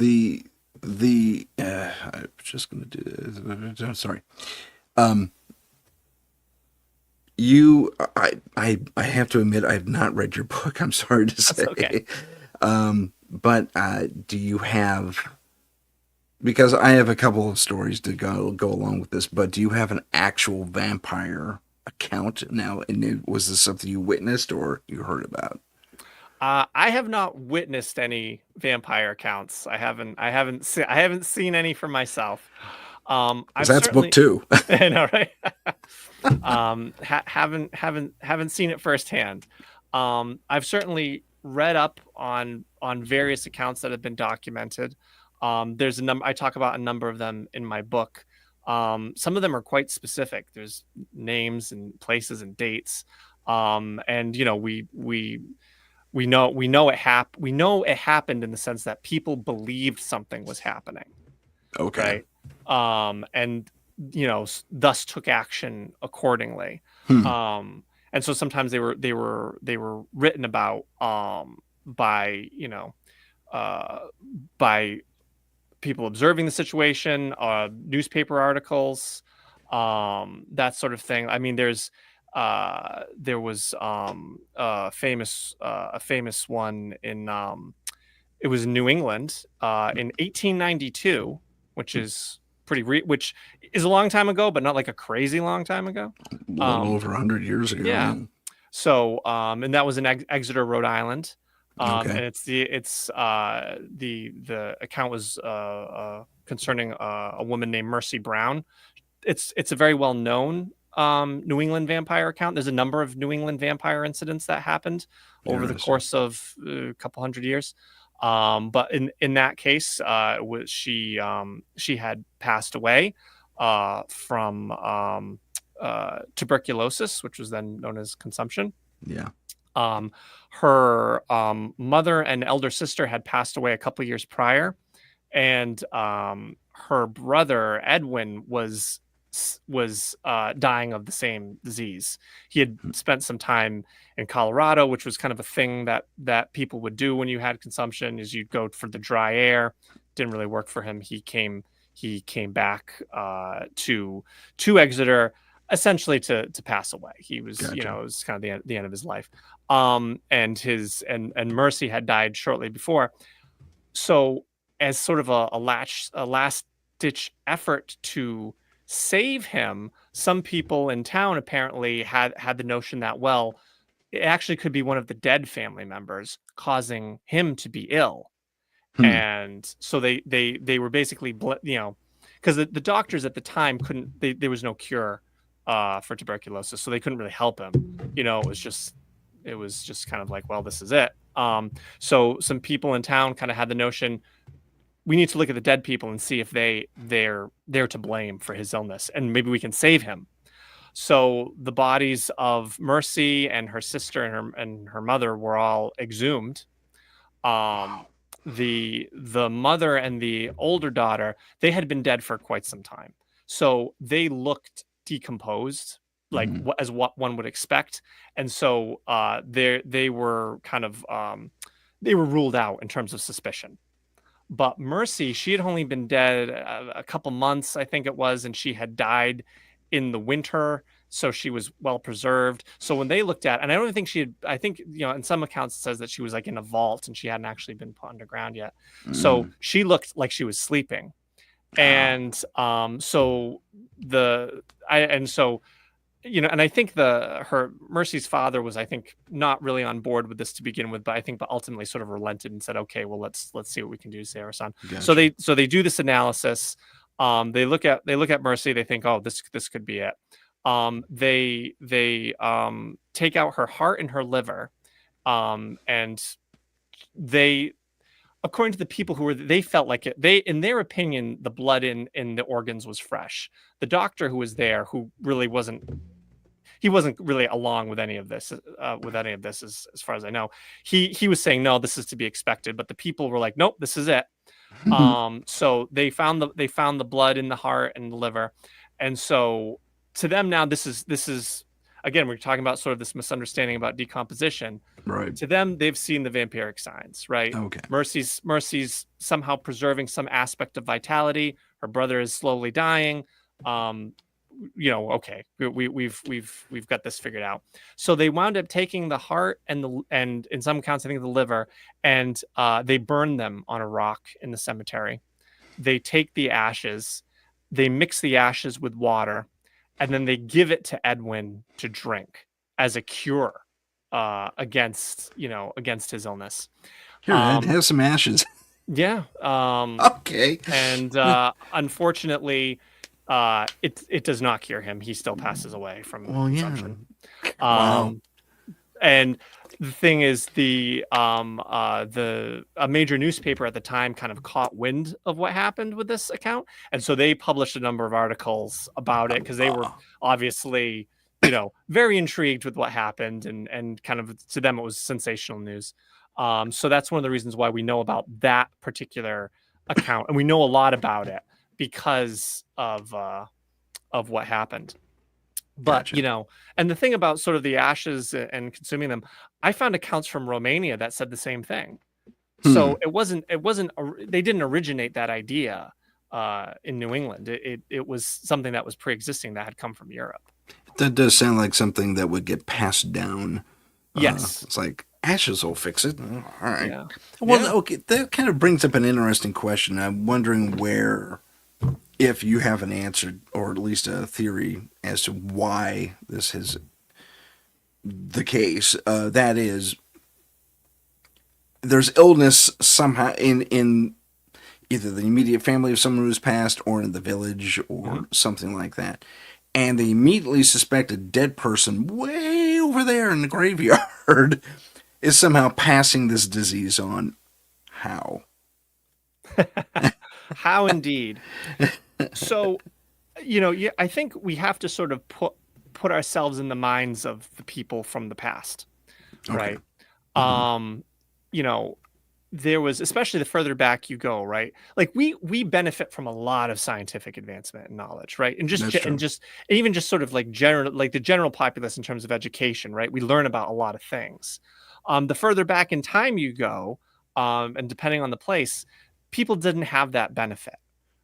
just gonna do. Sorry. Um, I have to admit, I have not read your book. I'm sorry to That's say. okay. But do you have? Because I have a couple of stories to go along with this. But do you have an actual vampire account now? And was this something you witnessed or you heard about? I have not witnessed any vampire accounts. I haven't seen any for myself. Because I've that's book certainly, two. I know, right? Haven't seen it firsthand. I've certainly read up on various accounts that have been documented. There's a number I talk about a number of them in my book. Some of them are quite specific. There's names and places and dates. And we know it happened in the sense that people believed something was happening, Okay. right? And thus took action accordingly. Hmm. And so sometimes they were written about by uh, by people observing the situation, newspaper articles, that sort of thing. I mean, there was a famous one in it was in New England in 1892, which is which is a long time ago, but not a crazy long time ago. A little Um, over 100 years ago. yeah. Yeah. So and that was in Exeter, Rhode Island. Okay. And the account was concerning a woman named Mercy Brown. It's a very well known New England vampire account. There's a number of New England vampire incidents that happened over the Interesting. course of a couple hundred years. But in that case, she had passed away from tuberculosis, which was then known as consumption. Yeah. Her mother and elder sister had passed away a couple years prior, and her brother Edwin was was dying of the same disease. He had spent some time in Colorado, which was kind of a thing that people would do when you had consumption, is you'd go for the dry air. Didn't really work for him. He came back to Exeter, essentially to pass away. He was, Gotcha. it was kind of the end of his life. And Mercy had died shortly before. So as sort of a last ditch effort to save him, some people in town apparently had the notion that, well, it actually could be one of the dead family members causing him to be ill. Hmm. And so they were basically, because the doctors at the time couldn't, there was no cure for tuberculosis, so they couldn't really help him. It was just kind of like, well, this is it. So some people in town kind of had the notion, we need to look at the dead people and see if they're to blame for his illness, and maybe we can save him. So the bodies of Mercy and her sister and her mother were all exhumed. Um, the mother and the older daughter, they had been dead for quite some time, so they looked decomposed, like Mhm. what one would expect. And so they were kind of they were ruled out in terms of suspicion. But Mercy, she had only been dead a couple months, I think it was, and she had died in the winter, so she was well preserved. So when they looked at, and I don't think she had, I think, in some accounts it says that she was like in a vault and she hadn't actually been put underground yet. So Mm. she looked like she was sleeping. Ah. And so the I and so and I think her Mercy's father was, I think, not really on board with this to begin with, but I think, but ultimately sort of relented and said, okay, well, let's see what we can do to save our son. So Gotcha. they do this analysis. They look at Mercy. They think, oh, this could be it. They take out her heart and her liver, and they, according to the people who were, they felt like it. They, in their opinion, the blood in the organs was fresh. The doctor who was there, who really wasn't, he wasn't really along with any of this, as far as I know. He was saying, no, this is to be expected, but the people were like, nope, this is it. So they found the blood in the heart and the liver. And so to them now, this is again, we're talking about sort of this misunderstanding about decomposition. Right. To them, they've seen the vampiric signs, right? Okay. Mercy's somehow preserving some aspect of vitality. Her brother is slowly dying. Um, okay, we've got this figured out. So they wound up taking the heart and in some accounts, I think, the liver, and they burn them on a rock in the cemetery. They take the ashes, they mix the ashes with water, and then they give it to Edwin to drink as a cure against his illness. Here, Ed, Um, have some ashes. yeah. Okay. And unfortunately, it does not cure him. He still passes away from Well, yeah. consumption. Wow. And the thing is, a major newspaper at the time kind of caught wind of what happened with this account, and so they published a number of articles about it because they were obviously, very intrigued with what happened, and kind of, to them, it was sensational news. So that's one of the reasons why we know about that particular account, and we know a lot about it because of what happened. But Gotcha. and the thing about sort of the ashes and consuming them, I found accounts from Romania that said the same thing. Hmm. So it wasn't they didn't originate that idea in New England. It was something that was pre-existing, that had come from Europe. That does sound like something that would get passed down. Yes. It's like ashes will fix it. All right. Yeah. Well, Yeah. okay, that kind of brings up an interesting question. I'm wondering where, if you have an answer or at least a theory as to why this is the case. That is, there's illness somehow in either the immediate family of someone who's passed or in the village or something like that. And they immediately suspect a dead person way over there in the graveyard is somehow passing this disease on. How? How indeed. So, yeah, I think we have to sort of put ourselves in the minds of the people from the past, Okay. right? Um, you know, there was, especially the further back you go, right? Like we benefit from a lot of scientific advancement and knowledge, right? And That's true. even just sort of like general, like the general populace in terms of education, right? We learn about a lot of things. The further back in time you go, and depending on the place, people didn't have that benefit,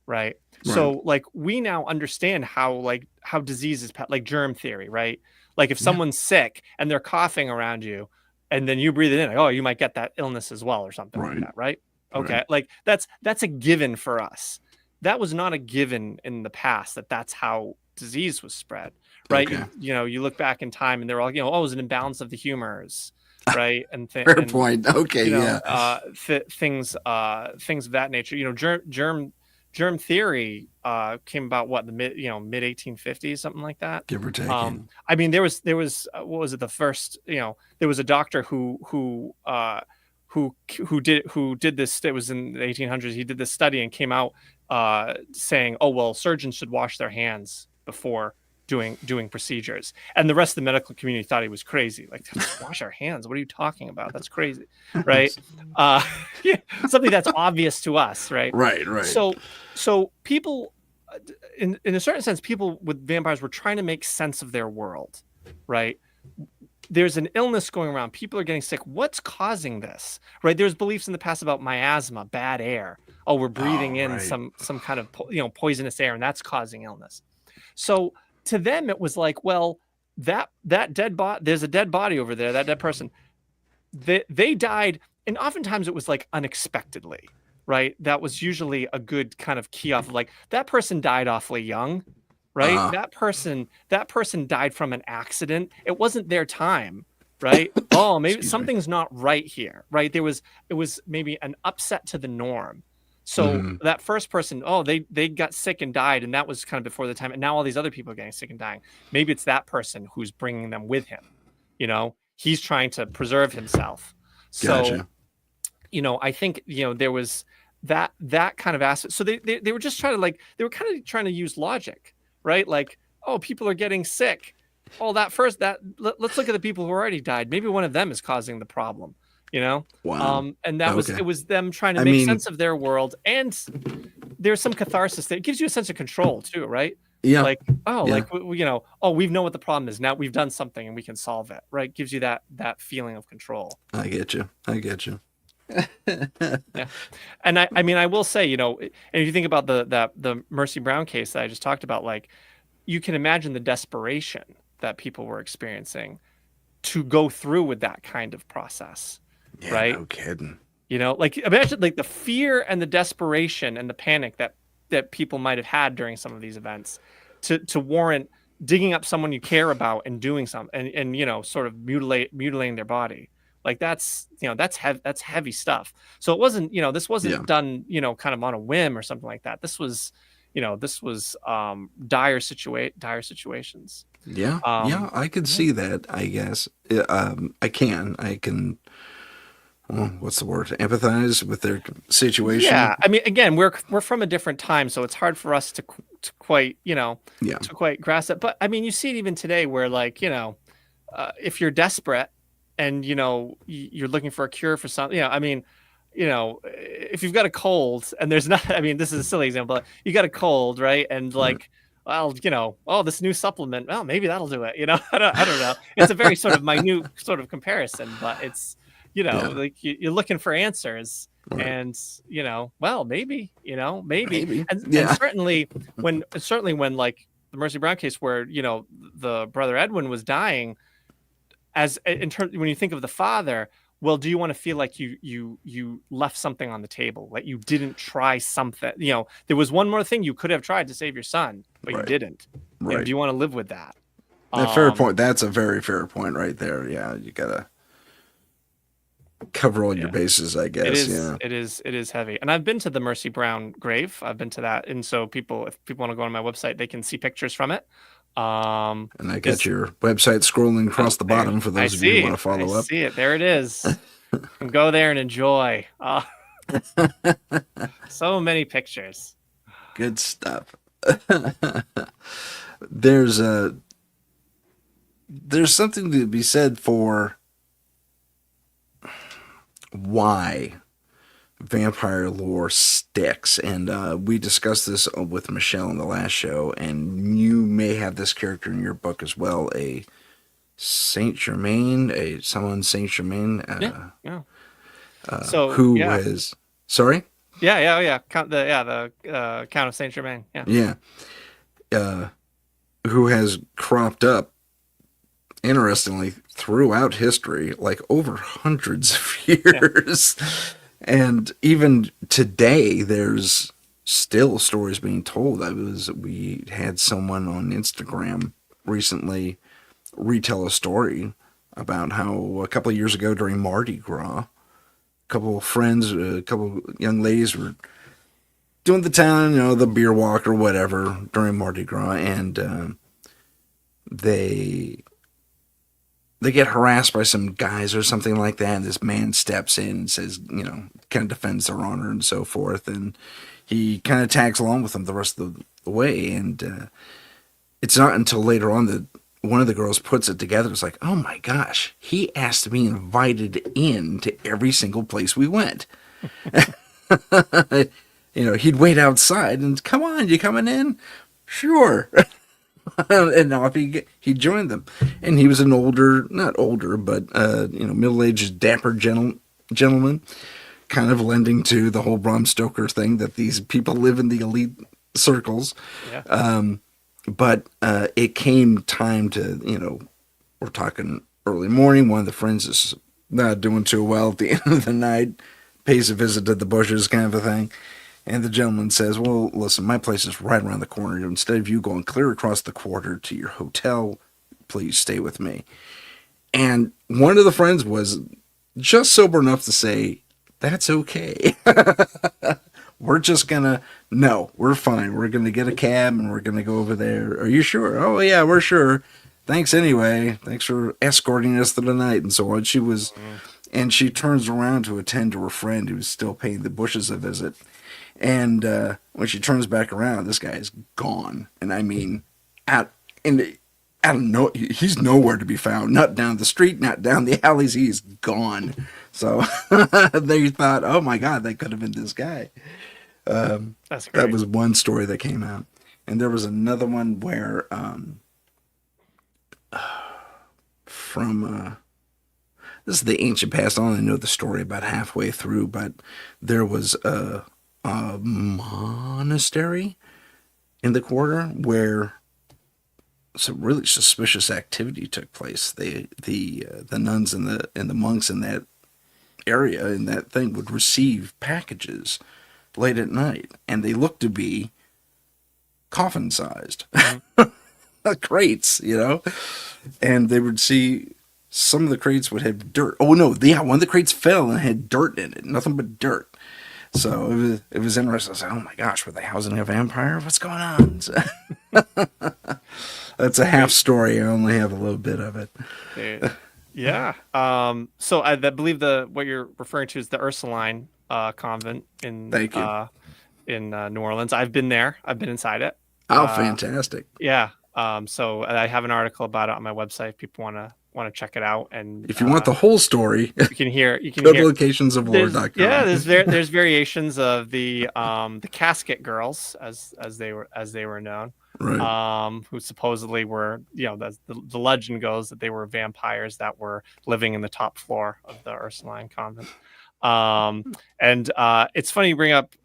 right? Right. So like we now understand how diseases, like germ theory, right? Like if Yeah. someone's sick and they're coughing around you, and then you breathe it in, like, oh, you might get that illness as well or something like Right. that, right? Right. Okay, like that's a given for us. That was not a given in the past, that's how disease was spread, right? Okay. You look back in time and they're all, oh, it was an imbalance of the humors, right? Fair point. Okay. you know Yeah. things of that nature. Germ theory came about what, the mid 1850s, something like that. Give or take. Yeah. I mean, there was what was it, the first, there was a doctor who did this. It was in the 1800s. He did this study and came out saying, oh well, surgeons should wash their hands before doing procedures, and the rest of the medical community thought he was crazy. Like, wash our hands, what are you talking about? That's crazy, right? Yeah, something that's obvious to us, right? Right. Right. So people, in a certain sense, people with vampires were trying to make sense of their world, right? There's an illness going around, people are getting sick, what's causing this, right? There's beliefs in the past about miasma, bad air. Oh, we're breathing in right. some kind of poisonous air, and that's causing illness. So to them it was like, well, that dead body, there's a dead body over there, that dead person, they died, and oftentimes it was like unexpectedly, right? That was usually a good kind of key off of, like, that person died awfully young, right? That person died from an accident. It wasn't their time, right? Oh, maybe something's not right here, right? It was maybe an upset to the norm. So that first person, oh, they got sick and died, and that was kind of before the time. And now all these other people are getting sick and dying. Maybe it's that person who's bringing them with him. He's trying to preserve himself. Gotcha. So, I think there was that kind of aspect. So they were just trying to, they were kind of trying to use logic, right? Like, oh, people are getting sick. Oh, let's look at the people who already died. Maybe one of them is causing the problem. Wow. And that was, Okay. it was them trying to make sense of their world, and there's some catharsis there. It gives you a sense of control too, right? Yeah. Like, oh, Yeah. like, oh, we know what the problem is now. We've done something and we can solve it, right? Gives you that feeling of control. I get you. Yeah. And I mean, I will say, and if you think about the Mercy Brown case that I just talked about, like, you can imagine the desperation that people were experiencing to go through with that kind of process. Yeah, right? No kidding. Like, imagine like the fear and the desperation and the panic that people might have had during some of these events to warrant digging up someone you care about and doing something and sort of mutilating their body. Like, that's heavy stuff. So it wasn't, this wasn't done, kind of on a whim or something like that. This was dire situations. Yeah. I could see that, I guess. I can what's the word? Empathize with their situation. Yeah, I mean, again, we're from a different time, so it's hard for us to quite, to quite grasp it. But I mean, you see it even today, where, like, if you're desperate and you're looking for a cure for something, I mean, if you've got a cold and there's not, I mean, this is a silly example, but you got a cold, right? And like, well, oh, this new supplement, well, maybe that'll do it. I don't know. It's a very sort of minute sort of comparison, but it's, like, you're looking for answers, and well, maybe, maybe. And certainly when like the Mercy Brown case, where the brother Edwin was dying, as in terms, when you think of the father, well, do you want to feel like you left something on the table, like you didn't try something? There was one more thing you could have tried to save your son, but you didn't. Do you want to live with that? Fair point. That's a very fair point right there. Yeah, you gotta cover all your bases, I guess. It is heavy. And I've been to the Mercy Brown grave. I've been to that, and so if people want to go on my website, they can see pictures from it. And I got your website scrolling across the bottom for those of you who want to follow up. See it. There it is. And go there and enjoy. So many pictures. Good stuff. There's something to be said for why vampire lore sticks. And we discussed this with Michelle in the last show, and you may have this character in your book as well, a Saint Germain, a someone Saint Germain, Yeah, yeah. So who yeah, has, sorry, yeah. The Count of Saint Germain. Yeah, yeah, uh, who has cropped up, interestingly, throughout history, like over hundreds of yeah. years. And even today, there's still stories being told. We had someone on Instagram recently retell a story about how a couple of years ago during Mardi Gras, a couple of friends, a couple of young ladies were doing the town, the beer walk or whatever during Mardi Gras, and they they get harassed by some guys or something like that, and this man steps in and says, kind of defends their honor and so forth, and he kind of tags along with them the rest of the way, and it's not until later on that one of the girls puts it together. It's like, oh my gosh, he asked to be invited in to every single place we went. He'd wait outside and, come on, you coming in? Sure. And now he joined them, and he was an older, not older, but middle-aged, dapper gentleman, kind of lending to the whole Bram Stoker thing that these people live in the elite circles. Yeah. But it came time to, we're talking early morning. One of the friends is not doing too well at the end of the night, pays a visit to the bushes, kind of a thing. And the gentleman says, well, listen, my place is right around the corner. Instead of you going clear across the quarter to your hotel, please stay with me. And one of the friends was just sober enough to say, that's okay. We're just no, we're fine. We're going to get a cab and we're going to go over there. Are you sure? Oh, yeah, we're sure. Thanks anyway. Thanks for escorting us through the night and so on. And she turns around to attend to her friend who's still paying the bushes a visit. And when she turns back around, this guy is gone. And I mean, I don't know, he's nowhere to be found. Not down the street, not down the alleys. He's gone. So they thought, oh my God, that could have been this guy. That's great. That was one story that came out. And there was another one where from this is the ancient past. I only know the story about halfway through, but there was a monastery in the quarter where some really suspicious activity took place. The nuns and the monks in that area, in that thing, would receive packages late at night, and they looked to be coffin sized. Crates, and they would see some of the crates would have dirt. Oh no, one of the crates fell and had dirt in it, nothing but dirt. So it was interesting. I was like, oh my gosh, were they housing a vampire? What's going on? So, that's a half story. I only have a little bit of it. Yeah. So I believe what you're referring to is the Ursuline convent in Thank you. In New Orleans. I've been there. I've been inside it. Oh, fantastic. Yeah. So I have an article about it on my website if people want to check it out. And if you want the whole story, you can hear locationsoflore.com. Yeah, there's variations of the casket girls as they were known. Right. Who supposedly were, the legend goes that they were vampires that were living in the top floor of the Ursuline convent. And it's funny you bring up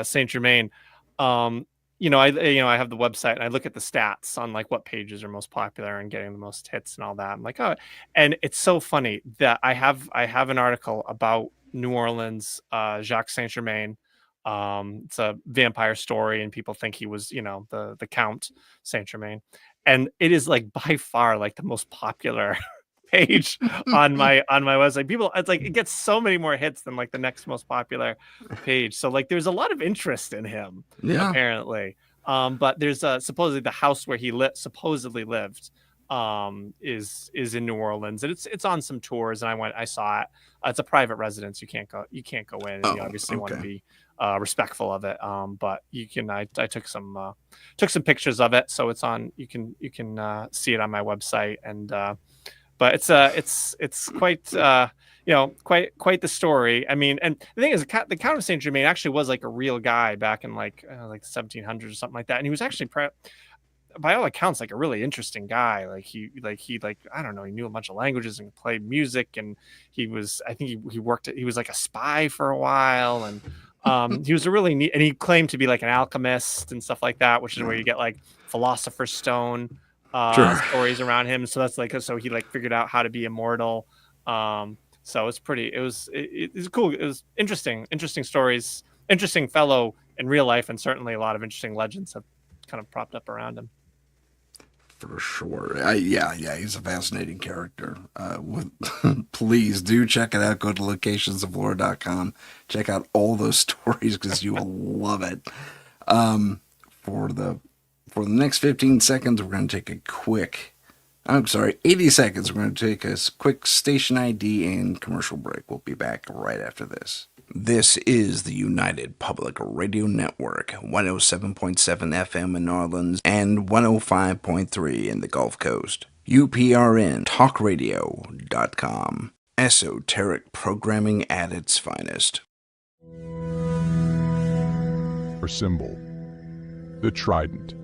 Saint Germain. I have the website and I look at the stats on like what pages are most popular and getting the most hits and all that. I'm like, oh, and it's so funny that I have an article about New Orleans, Jacques Saint Germain. It's a vampire story, and people think he was, the Count Saint Germain, and it is like by far like the most popular page on my website. People, it's like it gets so many more hits than like the next most popular page. So like there's a lot of interest in him, apparently. But there's supposedly the house where he supposedly lived is in New Orleans, and it's on some tours, and I saw it. It's a private residence. You can't go in, and you obviously want to be respectful of it. But you can. I took some pictures of it, so it's on. You can see it on my website, and but it's quite quite the story. I mean, and the thing is, the Count of Saint Germain actually was like a real guy back in like the 1700s or something like that, and he was actually by all accounts like a really interesting guy. Like I don't know, he knew a bunch of languages and played music, and he was, I think he worked he was like a spy for a while, and he was a really neat, and he claimed to be like an alchemist and stuff like that, which is where you get like Philosopher's Stone Sure. stories around him. So that's like, so he like figured out how to be immortal. So it's pretty, it was cool. It was interesting stories, interesting fellow in real life, and certainly a lot of interesting legends have kind of propped up around him. For sure. Yeah, he's a fascinating character. Please do check it out. Go to locationsoflore.com. Check out all those stories because you will love it. For the next 15 seconds, we're going to take a quick, I'm sorry, 80 seconds. We're going to take a quick station ID and commercial break. We'll be back right after this. This is the United Public Radio Network, 107.7 FM in New Orleans and 105.3 in the Gulf Coast. UPRN talkradio.com. Esoteric programming at its finest. Our symbol, the trident,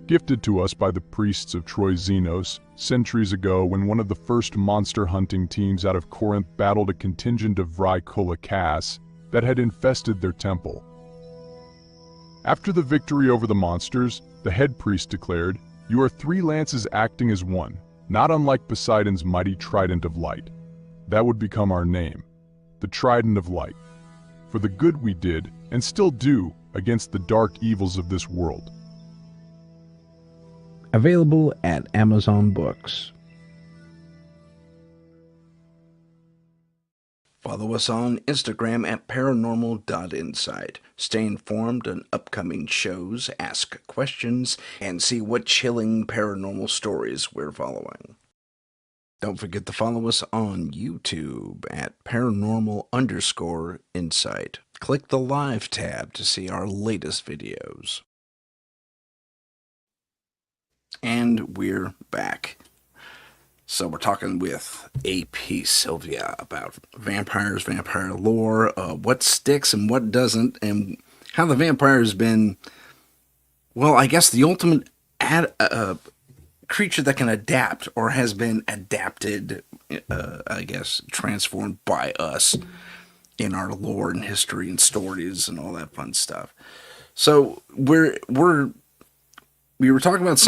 gifted to us by the priests of Troy Xenos centuries ago when one of the first monster hunting teams out of Corinth battled a contingent of Vrykolakas that had infested their temple. After the victory over the monsters, the head priest declared, "You are three lances acting as one, not unlike Poseidon's mighty trident of light. That would become our name, the Trident of Light, for the good we did and still do against the dark evils of this world." Available at Amazon Books. Follow us on Instagram at paranormal.insight. Stay informed on upcoming shows, ask questions, and see what chilling paranormal stories we're following. Don't forget to follow us on YouTube at paranormal_insight. Click the live tab to see our latest videos. And we're back. So we're talking with AP Sylvia about vampires, vampire lore, what sticks and what doesn't, and how the vampire has been, well, I guess the ultimate creature that can adapt, or has been adapted, I guess, transformed by us in our lore and history and stories and all that fun stuff. So we were talking about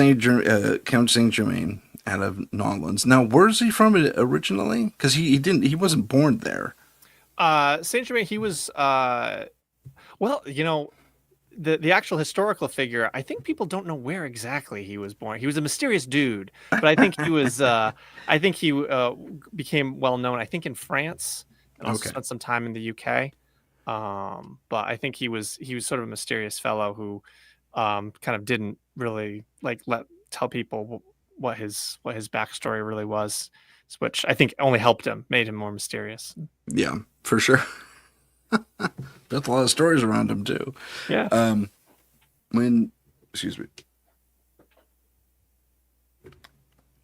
Count Saint Germain out of New Orleans. Now, where's he from originally? Because he wasn't born there. Saint Germain, he was well, the actual historical figure, I think people don't know where exactly he was born. He was a mysterious dude, but I think he was I think he became well known, I think, in France, and also spent some time in the UK. But I think he was sort of a mysterious fellow who kind of didn't really like tell people what his backstory really was, which I think only helped him, made him more mysterious. Yeah, for sure. Built a lot of stories around him too. Yeah. When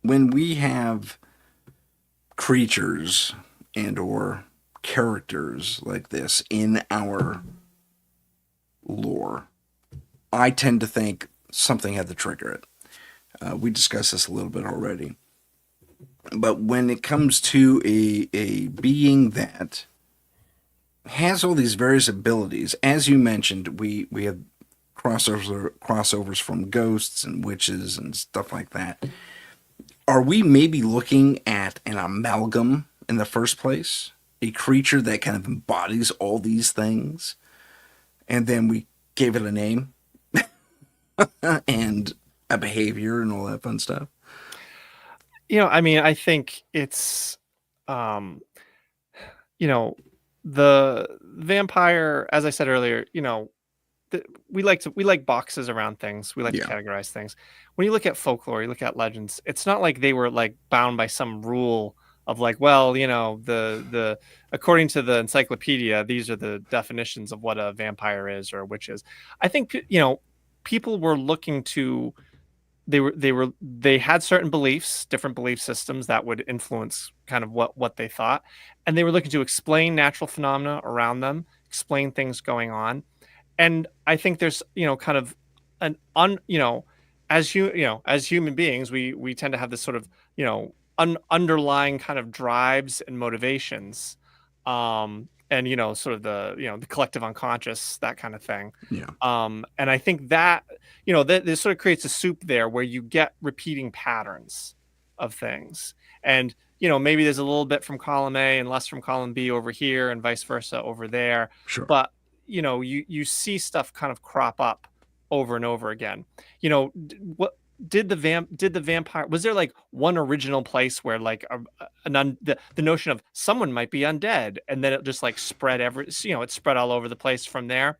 we have creatures and or characters like this in our lore, I tend to think something had to trigger it. We discussed this a little bit already. But when it comes to a being that has all these various abilities, as you mentioned, we have crossovers from ghosts and witches and stuff like that. Are we maybe looking at an amalgam in the first place? A creature that kind of embodies all these things, and then we gave it a name and a behavior and all that fun stuff? I mean, I think it's, the vampire, as I said earlier, we like boxes around things. We like to categorize things. When you look at folklore, you look at legends, it's not like they were like bound by some rule of like, well, the according to the encyclopedia, these are the definitions of what a vampire is or a witch is. I think, people were looking to they had certain beliefs, different belief systems that would influence kind of what they thought, and they were looking to explain natural phenomena around them, explain things going on. And I think there's, kind of an as human beings, we tend to have this sort of, underlying kind of drives and motivations, and sort of the collective unconscious, that kind of thing. Yeah. And I think that, this sort of creates a soup there where you get repeating patterns of things. And, maybe there's a little bit from column A and less from column B over here, and vice versa over there. Sure. But, you see stuff kind of crop up over and over again. What did the vampire, was there like one original place where like the notion of someone might be undead, and then it just like spread it spread all over the place from there?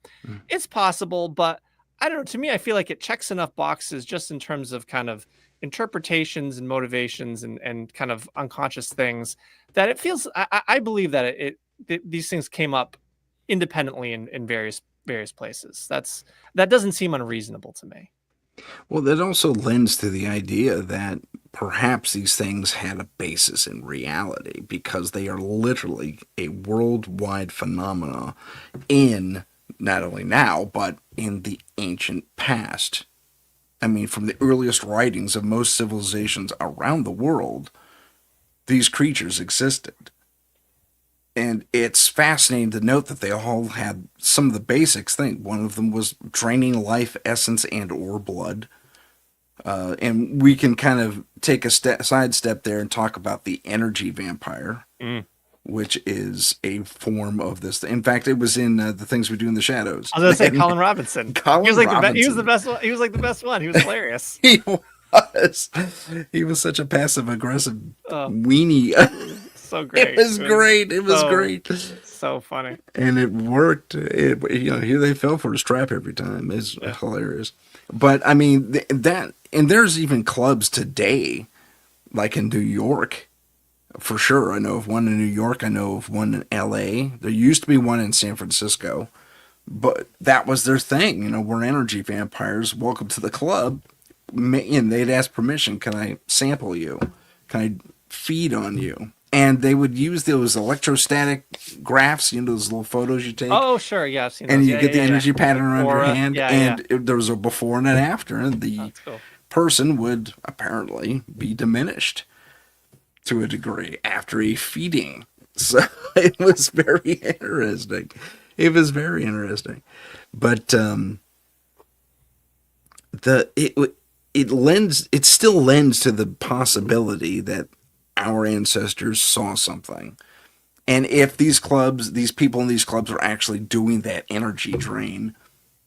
It's possible, but I don't know. To me, I feel like it checks enough boxes just in terms of kind of interpretations and motivations and kind of unconscious things, that it feels, I believe that these things came up independently in various places. That doesn't seem unreasonable to me. Well, that also lends to the idea that perhaps these things had a basis in reality, because they are literally a worldwide phenomena in not only now, but in the ancient past. I mean, from the earliest writings of most civilizations around the world, these creatures existed. And it's fascinating to note that they all had some of the basics things. One of them was draining life essence and or blood. And we can kind of take a sidestep there and talk about the energy vampire, which is a form of this. In fact, it was in The Things We Do in the Shadows. I was going to say Colin Robinson. Colin he was like Robinson. He was the best one. He was like the best one. He was hilarious. He was. He was such a passive-aggressive weenie. So great. It was great. It was great. So funny. And it worked. Here they fell for his trap every time. It's hilarious. But I mean, and there's even clubs today, like in New York, for sure. I know of one in New York. I know of one in LA. There used to be one in San Francisco, but that was their thing. We're energy vampires. Welcome to the club. And they'd ask permission. Can I sample you? Can I feed on you? And they would use those electrostatic graphs, those little photos you take. Oh, sure. Yeah, I've seen those. And you get the energy pattern around your hand. And there was a before and an after. And the person would apparently be diminished to a degree after a feeding. So it was very interesting. It was very interesting. But it still lends to the possibility that our ancestors saw something. And if these people in these clubs are actually doing that energy drain,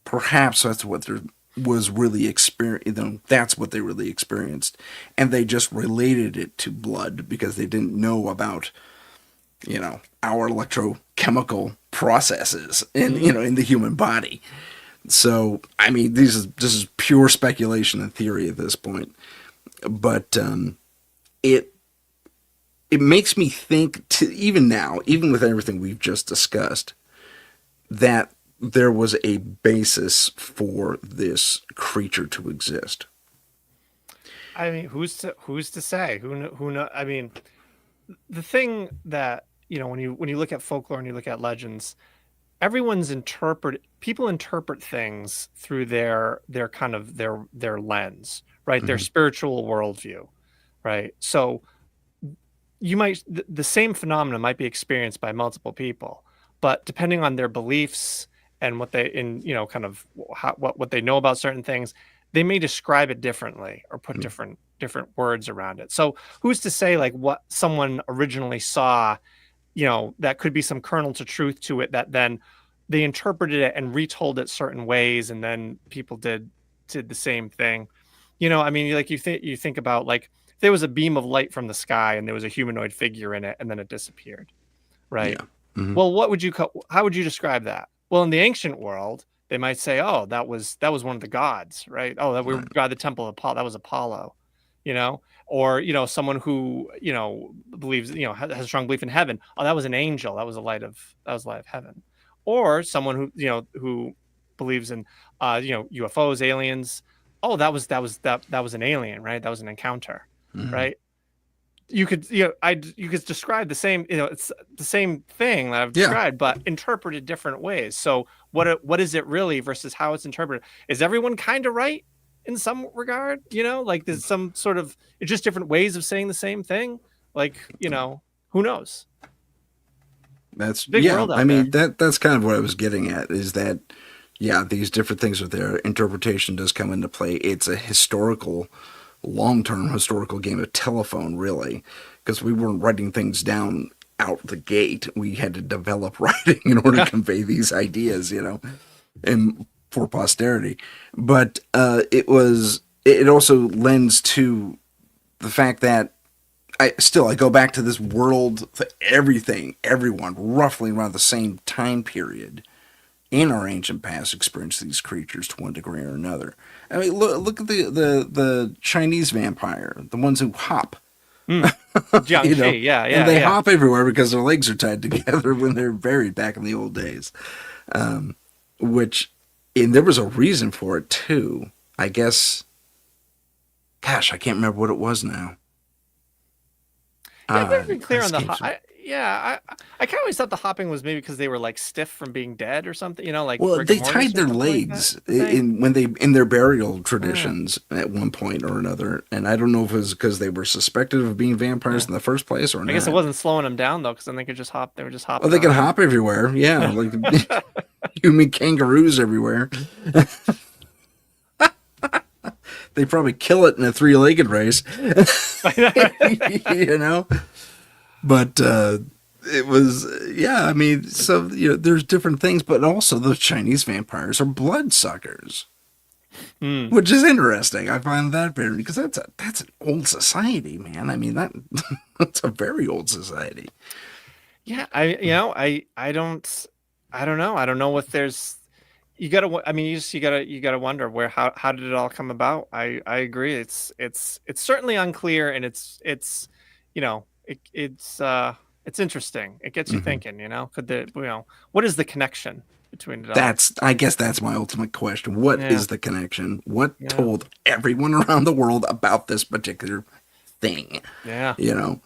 perhaps that's what there was really experienced. That's what they really experienced. And they just related it to blood because they didn't know about, our electrochemical processes in the human body. So, I mean, this is pure speculation and theory at this point. But it makes me think, even now, even with everything we've just discussed, that there was a basis for this creature to exist. I mean, who's to say? Who know? I mean, the thing that, when you look at folklore and you look at legends, people interpret things through their kind of their lens, right? Their spiritual worldview, right? So the same phenomena might be experienced by multiple people, but depending on their beliefs and what they kind of what they know about certain things, they may describe it differently or put different words around it. So who's to say like what someone originally saw, that could be some kernel to truth to it, that then they interpreted it and retold it certain ways, and then people did the same thing. I mean, like you think about like, there was a beam of light from the sky and there was a humanoid figure in it, and then it disappeared, right? Yeah. Mm-hmm. Well, how would you describe that? Well, in the ancient world, they might say, oh, that was one of the gods, right? Oh, that we god the temple of Apollo. That was Apollo, or someone who believes, has a strong belief in heaven. Oh, that was an angel. That was a light of heaven. Or someone who believes in UFOs, aliens, oh, that was an alien, right? That was an encounter, Mhm. right? You could you could describe the same, it's the same thing that I've Yeah. described, but interpreted different ways. So what is it really versus how it's interpreted? Is everyone kind of right in some regard? Like there's some sort of, it's just different ways of saying the same thing. Like, who knows? That's Big world I out there. mean that's kind of what I was getting at, is that these different things with their interpretation does come into play. It's a long-term historical game of telephone, really, because we weren't writing things down out the gate. We had to develop writing in order to convey these ideas, and for posterity. But it also lends to the fact that I go back to this world, everyone, roughly around the same time period in our ancient past experienced these creatures to one degree or another. I mean, look at the Chinese vampire, the ones who hop. Jiangxi, yeah, and they yeah. hop everywhere because their legs are tied together when they're buried back in the old days. And there was a reason for it too. I guess, gosh, I can't remember what it was now. Yeah, I've never been clear on the escapes me. I kind of always thought the hopping was maybe because they were like stiff from being dead or something, like Well, rigor they mortis tied or their something like legs that, did they? in their burial traditions at one point or another, and I don't know if it was because they were suspected of being vampires in the first place or I not. guess it wasn't slowing them down though, because then they could just hop. They were just hopping. Well, they can around. hop everywhere, yeah, like human kangaroos everywhere. They probably kill it in a three-legged race, But it was, I mean, so there's different things, but also those Chinese vampires are bloodsuckers, which is interesting. I find that very, because that's an old society, man. I mean that's a very old society. Yeah, I don't know. I don't know if there's. You gotta. I mean, you gotta wonder how did it all come about? I agree. It's certainly unclear, and it's interesting. It gets you thinking. What is the connection between it all? I guess that's my ultimate question. What Yeah, is the connection? What yeah, told everyone around the world about this particular thing? yeah, You know?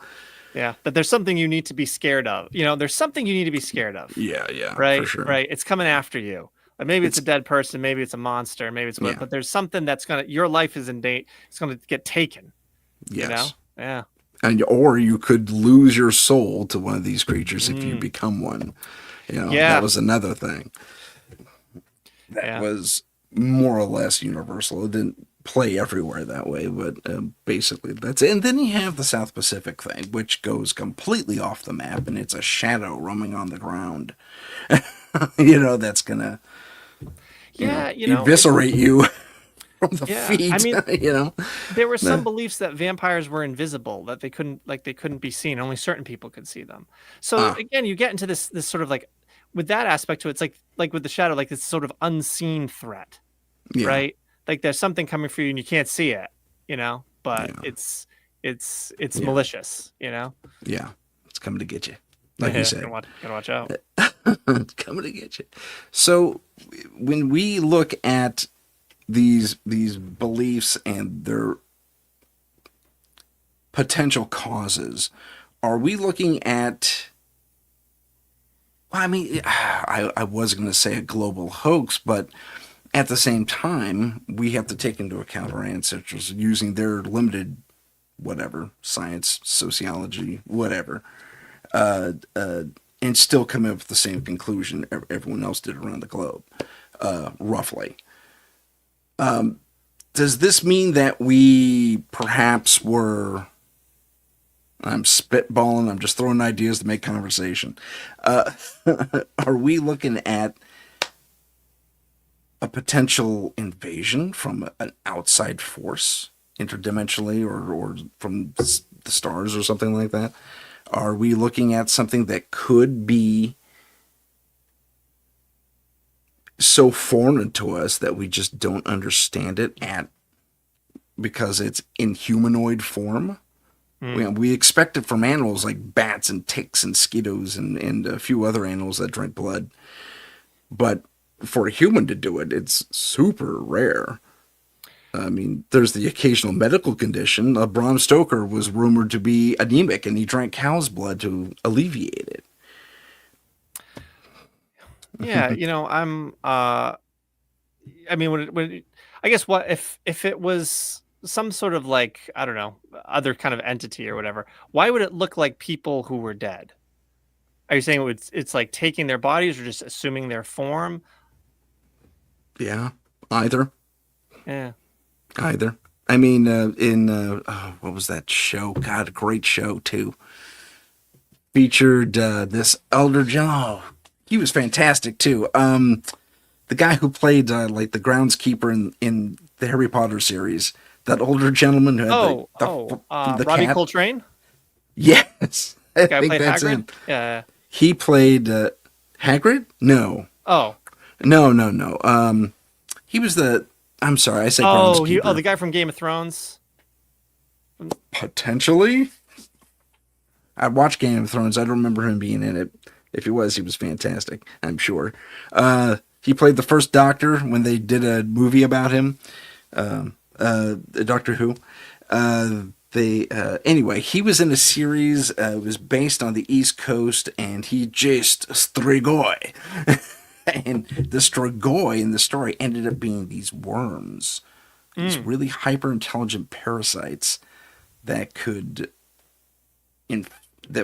yeah. But there's something you need to be scared of. There's something you need to be scared of. Yeah, for Right, sure. right. It's coming after you. Like maybe it's a It's dead person, maybe it's a monster, maybe it's what, yeah, but there's something that's your life is in date. It's gonna get taken. You know? yes. Yeah. Or you could lose your soul to one of these creatures if you Mm. become one. That Yeah. was another thing that Yeah. was more or less universal. It didn't play everywhere that way, but basically that's it. And then you have the South Pacific thing, which goes completely off the map, and it's a shadow roaming on the ground. That's gonna Yeah. eviscerate you from the Yeah. feet. I mean, there were some The- beliefs that vampires were invisible, that they couldn't be seen. Only certain people could see them. So ah, again, you get into this sort of like, with that aspect to it, it's like with the shadow, like this sort of unseen threat, yeah, right? Like there's something coming for you and you can't see it, but yeah, it's yeah, malicious, yeah. It's coming to get you, like you said. Gotta watch out. It's coming to get you. So when we look at these beliefs and their potential causes, are we looking at, well, I mean, I was going to say a global hoax, but at the same time, we have to take into account our ancestors using their limited, whatever, science, sociology, whatever, and still come up with the same conclusion everyone else did around the globe, roughly. Does this mean that we perhaps were, I'm spitballing, I'm just throwing ideas to make conversation. Are we looking at a potential invasion from an outside force, interdimensionally, or from the stars or something like that? Are we looking at something that could be so foreign to us that we just don't understand it because it's in humanoid form? We expect it from animals like bats and ticks and mosquitoes and a few other animals that drink blood. But for a human to do it, it's super rare. I mean, there's the occasional medical condition. Bram Stoker was rumored to be anemic, and he drank cow's blood to alleviate it. Yeah, I'm I mean, I guess what if it was some sort of like, I don't know, other kind of entity or whatever, why would it look like people who were dead? Are you saying it's like taking their bodies or just assuming their form? Yeah, either. Yeah. Either. I mean, what was that show? God, a great show too. Featured this elder gentleman. Oh, he was fantastic too. The guy who played like the groundskeeper in the Harry Potter series. That older gentleman who had the Robbie cat. Coltrane. Yes, I Guy think played that's Hagrid. him. Yeah. He played Hagrid. No, Oh. no. He was the. I'm sorry, I said groundskeeper. The guy from Game of Thrones. Potentially. I watched Game of Thrones. I don't remember him being in it. If he was fantastic, I'm sure. He played the first Doctor when they did a movie about him, Doctor Who. Anyway, he was in a series. It was based on the East Coast, and he just Strigoi. And the Strigoi in the story ended up being these worms, these really hyper intelligent parasites that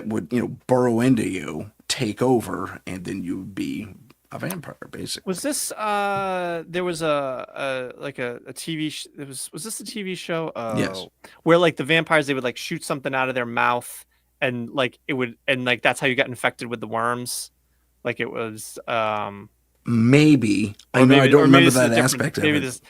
would burrow into you, take over, and then you would be a vampire, basically. Was this there was a TV was this a TV show? Yes. Where like the vampires, they would like shoot something out of their mouth and like it would, and like that's how you got infected with the worms. Like it was maybe. I know I don't remember that aspect of it. This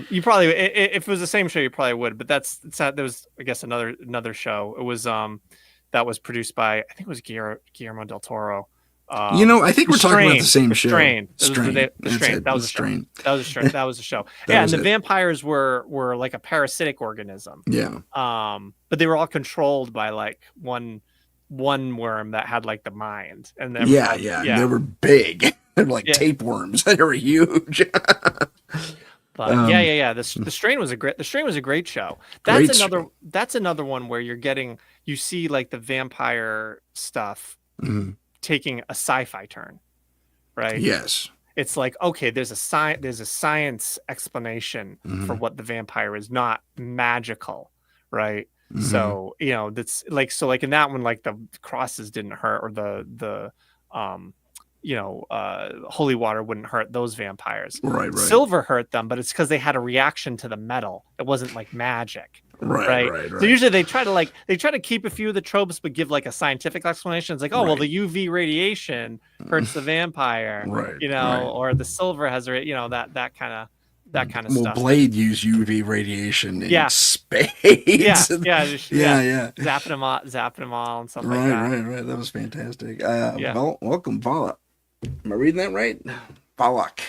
you probably, if it was the same show, you probably would, but there was, I guess, another show. It was that was produced by, I think it was Guillermo del Toro. I think we're talking about the same show. Strain. Strain. That was a Strain. That was a show. Yeah, and the vampires were like a parasitic organism. Yeah. But they were all controlled by like one worm that had like the mind. And then they were big. They're like tapeworms. They were huge. But the Strain was a great show. That's another one where you see like the vampire stuff taking a sci-fi turn, right? Yes. It's like, okay, there's a science explanation for what the vampire is, not magical, right? So that's like, in that one, like the crosses didn't hurt, or the holy water wouldn't hurt those vampires. Right. Silver hurt them, but it's because they had a reaction to the metal. It wasn't like magic. Right. So usually they try to keep a few of the tropes, but give like a scientific explanation. It's like, well, the UV radiation hurts the vampire, or the silver has, that kind of stuff. Well, Blade used UV radiation in spades. Zapping them all and stuff like that. Right. That was fantastic. Well, welcome, Vala. Am I reading that right? Valak.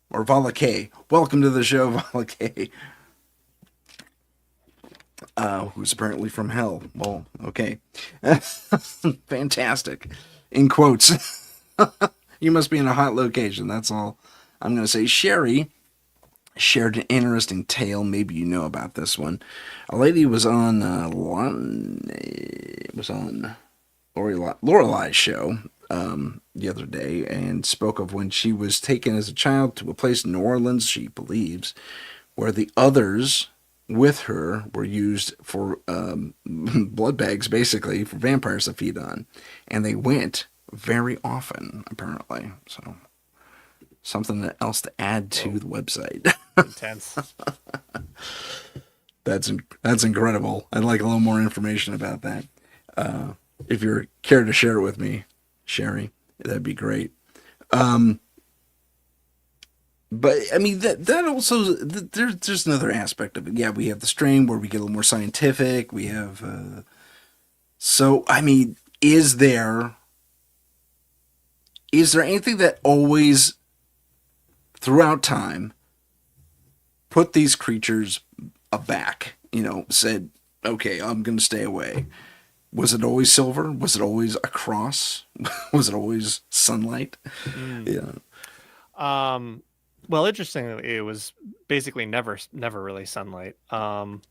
Or Valake. Welcome to the show, Valake. Who's apparently from hell. Well, okay. Fantastic. In quotes. You must be in a hot location. That's all I'm going to say. Sherry shared an interesting tale. Maybe you know about this one. A lady was on Lorelai's show the other day, and spoke of when she was taken as a child to a place in New Orleans, she believes, where the others with her were used for blood bags, basically, for vampires to feed on. And they went very often, apparently. So, something else to add to the website. Intense. That's incredible. I'd like a little more information about that. If you're care to share it with me, Sherry, that'd be great. But I mean that also, there's another aspect of it. Yeah, we have the strain where we get a little more scientific. We have so I mean, is there anything that always throughout time put these creatures aback? Said, okay, I'm gonna stay away. Was it always silver? Was it always a cross? Was it always sunlight? Yeah. Well, interestingly, it was basically never really sunlight. In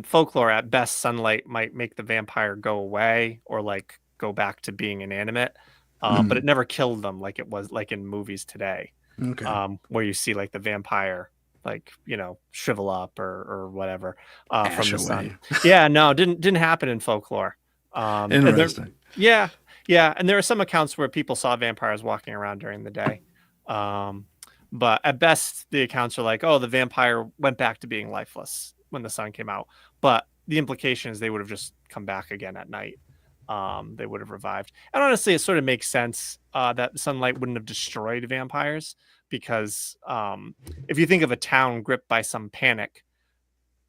folklore, at best, sunlight might make the vampire go away or like go back to being inanimate, but it never killed them like it was like in movies today, Okay. where you see like the vampire like shrivel up or whatever from Ash the away. sun. Yeah, no, didn't happen in folklore. Interesting. Yeah, and there are some accounts where people saw vampires walking around during the day. But at best, the accounts are like, oh, the vampire went back to being lifeless when the sun came out. But the implication is they would have just come back again at night. They would have revived. And honestly, it sort of makes sense that sunlight wouldn't have destroyed vampires because if you think of a town gripped by some panic,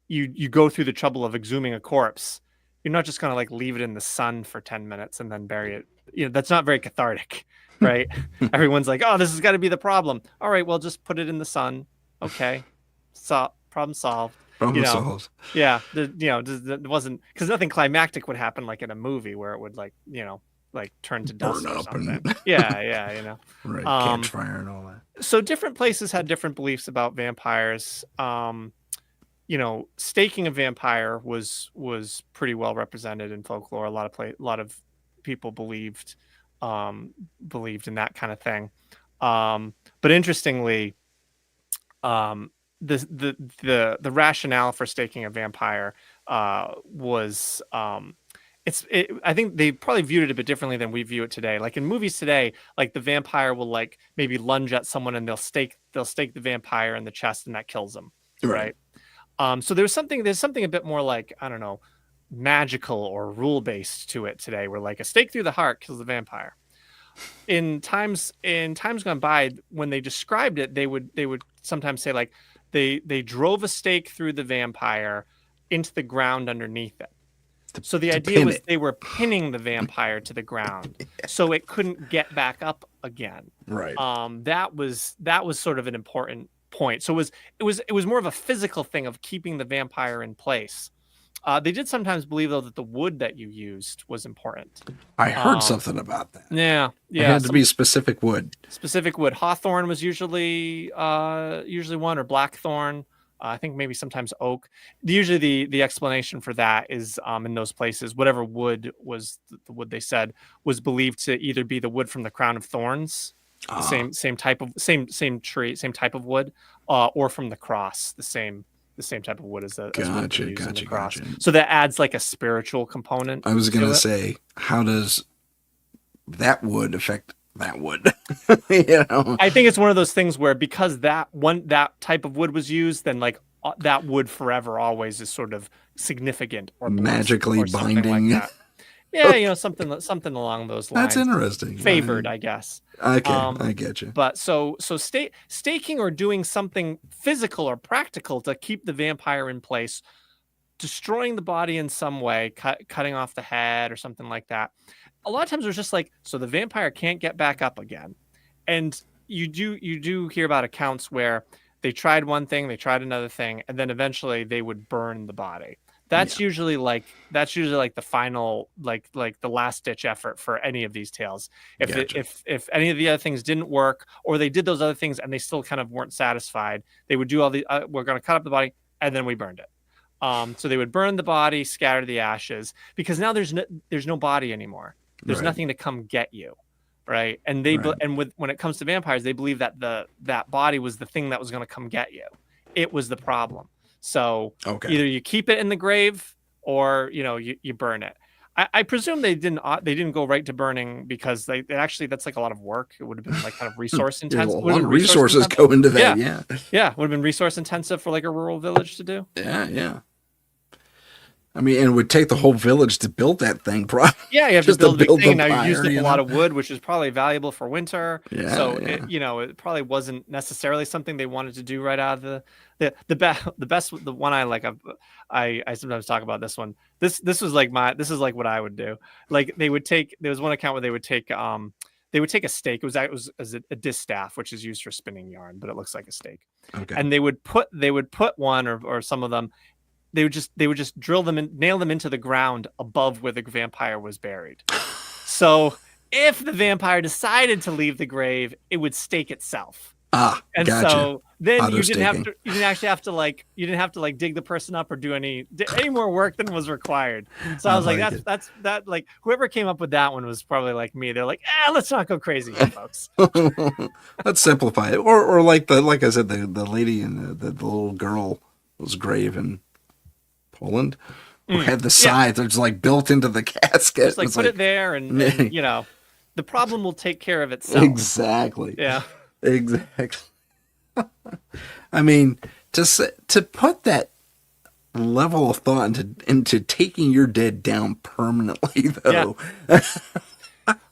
you go through the trouble of exhuming a corpse. You're not just going to like leave it in the sun for 10 minutes and then bury it. That's not very cathartic, right? Everyone's like, oh, this has got to be the problem. All right, well, just put it in the sun. Okay. Problem solved. Problem solved. Yeah. It wasn't because nothing climactic would happen like in a movie where it would like turn to dust Burn or up something. and Yeah. right, catch fire and all that. So different places had different beliefs about vampires. Staking a vampire was pretty well represented in folklore. A lot of people believed in that kind of thing. But interestingly, the rationale for staking a vampire was I think they probably viewed it a bit differently than we view it today. Like in movies today, like the vampire will like maybe lunge at someone and they'll stake the vampire in the chest and that kills them. Right. So there's something a bit more like, I don't know, magical or rule based to it today, where like a stake through the heart kills the vampire. In times gone by, when they described it, they would sometimes say like they drove a stake through the vampire into the ground underneath it. So the idea was they were pinning the vampire to the ground so it couldn't get back up again. Right. That was sort of an important point. So it was more of a physical thing of keeping the vampire in place. They did sometimes believe though that the wood that you used was important. I heard something about that. Yeah. It had to be specific wood. Specific wood. Hawthorn was usually one, or blackthorn. I think maybe sometimes oak. Usually the explanation for that is in those places, whatever wood was the wood they said was believed to either be the wood from the crown of thorns, the same type of same tree, same type of wood, or from the cross, the same type of wood as the cross. Gotcha. So that adds like a spiritual component. I was going to say, how does that wood affect that wood? I think it's one of those things where because that type of wood was used, then like that wood forever always is sort of significant or magically binding. Like that. Yeah, something along those lines. That's interesting. Favored, I guess. Okay, I get you. But so staking or doing something physical or practical to keep the vampire in place, destroying the body in some way, cutting off the head or something like that. A lot of times it was just like, so the vampire can't get back up again. And you do hear about accounts where they tried one thing, they tried another thing, and then eventually they would burn the body. That's usually like the final, like the last ditch effort for any of these tales. If any of the other things didn't work, or they did those other things and they still kind of weren't satisfied, they would do all the we're going to cut up the body and then we burned it. So they would burn the body, scatter the ashes, because now there's no body anymore. There's nothing to come get you, right? And when it comes to vampires, they believe that that body was the thing that was going to come get you. It was the problem. So either you keep it in the grave or you burn it. I presume they didn't go right to burning because that's like a lot of work. It would have been like kind of resource intensive. A lot of resources go into that. Yeah. Would have been resource intensive for like a rural village to do. Yeah. I mean, and it would take the whole village to build that thing, probably. Yeah, you have to build a big thing. Now you used up a lot of wood, which is probably valuable for winter. Yeah, so it probably wasn't necessarily something they wanted to do right out of the one I like. I sometimes talk about this one. This is like what I would do. Like there was one account where they would take a stake. It was a distaff, which is used for spinning yarn, but it looks like a stake. Okay. And they would put one or some of them. They would just drill them and nail them into the ground above where the vampire was buried. So if the vampire decided to leave the grave, it would stake itself. And Gotcha. so then you didn't Auto-staking. actually have to like dig the person up or do any more work than was required. So I was like, like that's like whoever came up with that one was probably like me. They're like, let's not go crazy here, folks. Let's simplify it. Or like I said, the lady and the little girl was grave in Poland who had the scythe that's like built into the casket. Just like put it there and you know, the problem will take care of itself. Exactly. Yeah. Exactly. I mean, to put that level of thought into taking your dead down permanently, though.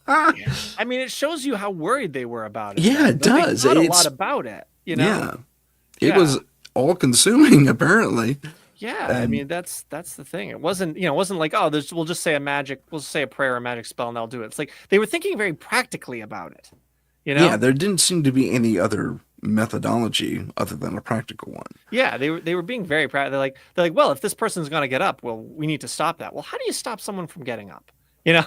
I mean, it shows you how worried they were about it. Yeah, it does. They thought a lot about it, you know? Yeah. It was all-consuming, apparently. Yeah, I mean, that's the thing. It wasn't like, oh, we'll just say a prayer or a magic spell and they'll do it. It's like they were thinking very practically about it. You know? Yeah, there didn't seem to be any other methodology other than a practical one. Yeah, they were being very practical. They're like, well, if this person's going to get up, well, we need to stop that. Well, how do you stop someone from getting up? You know,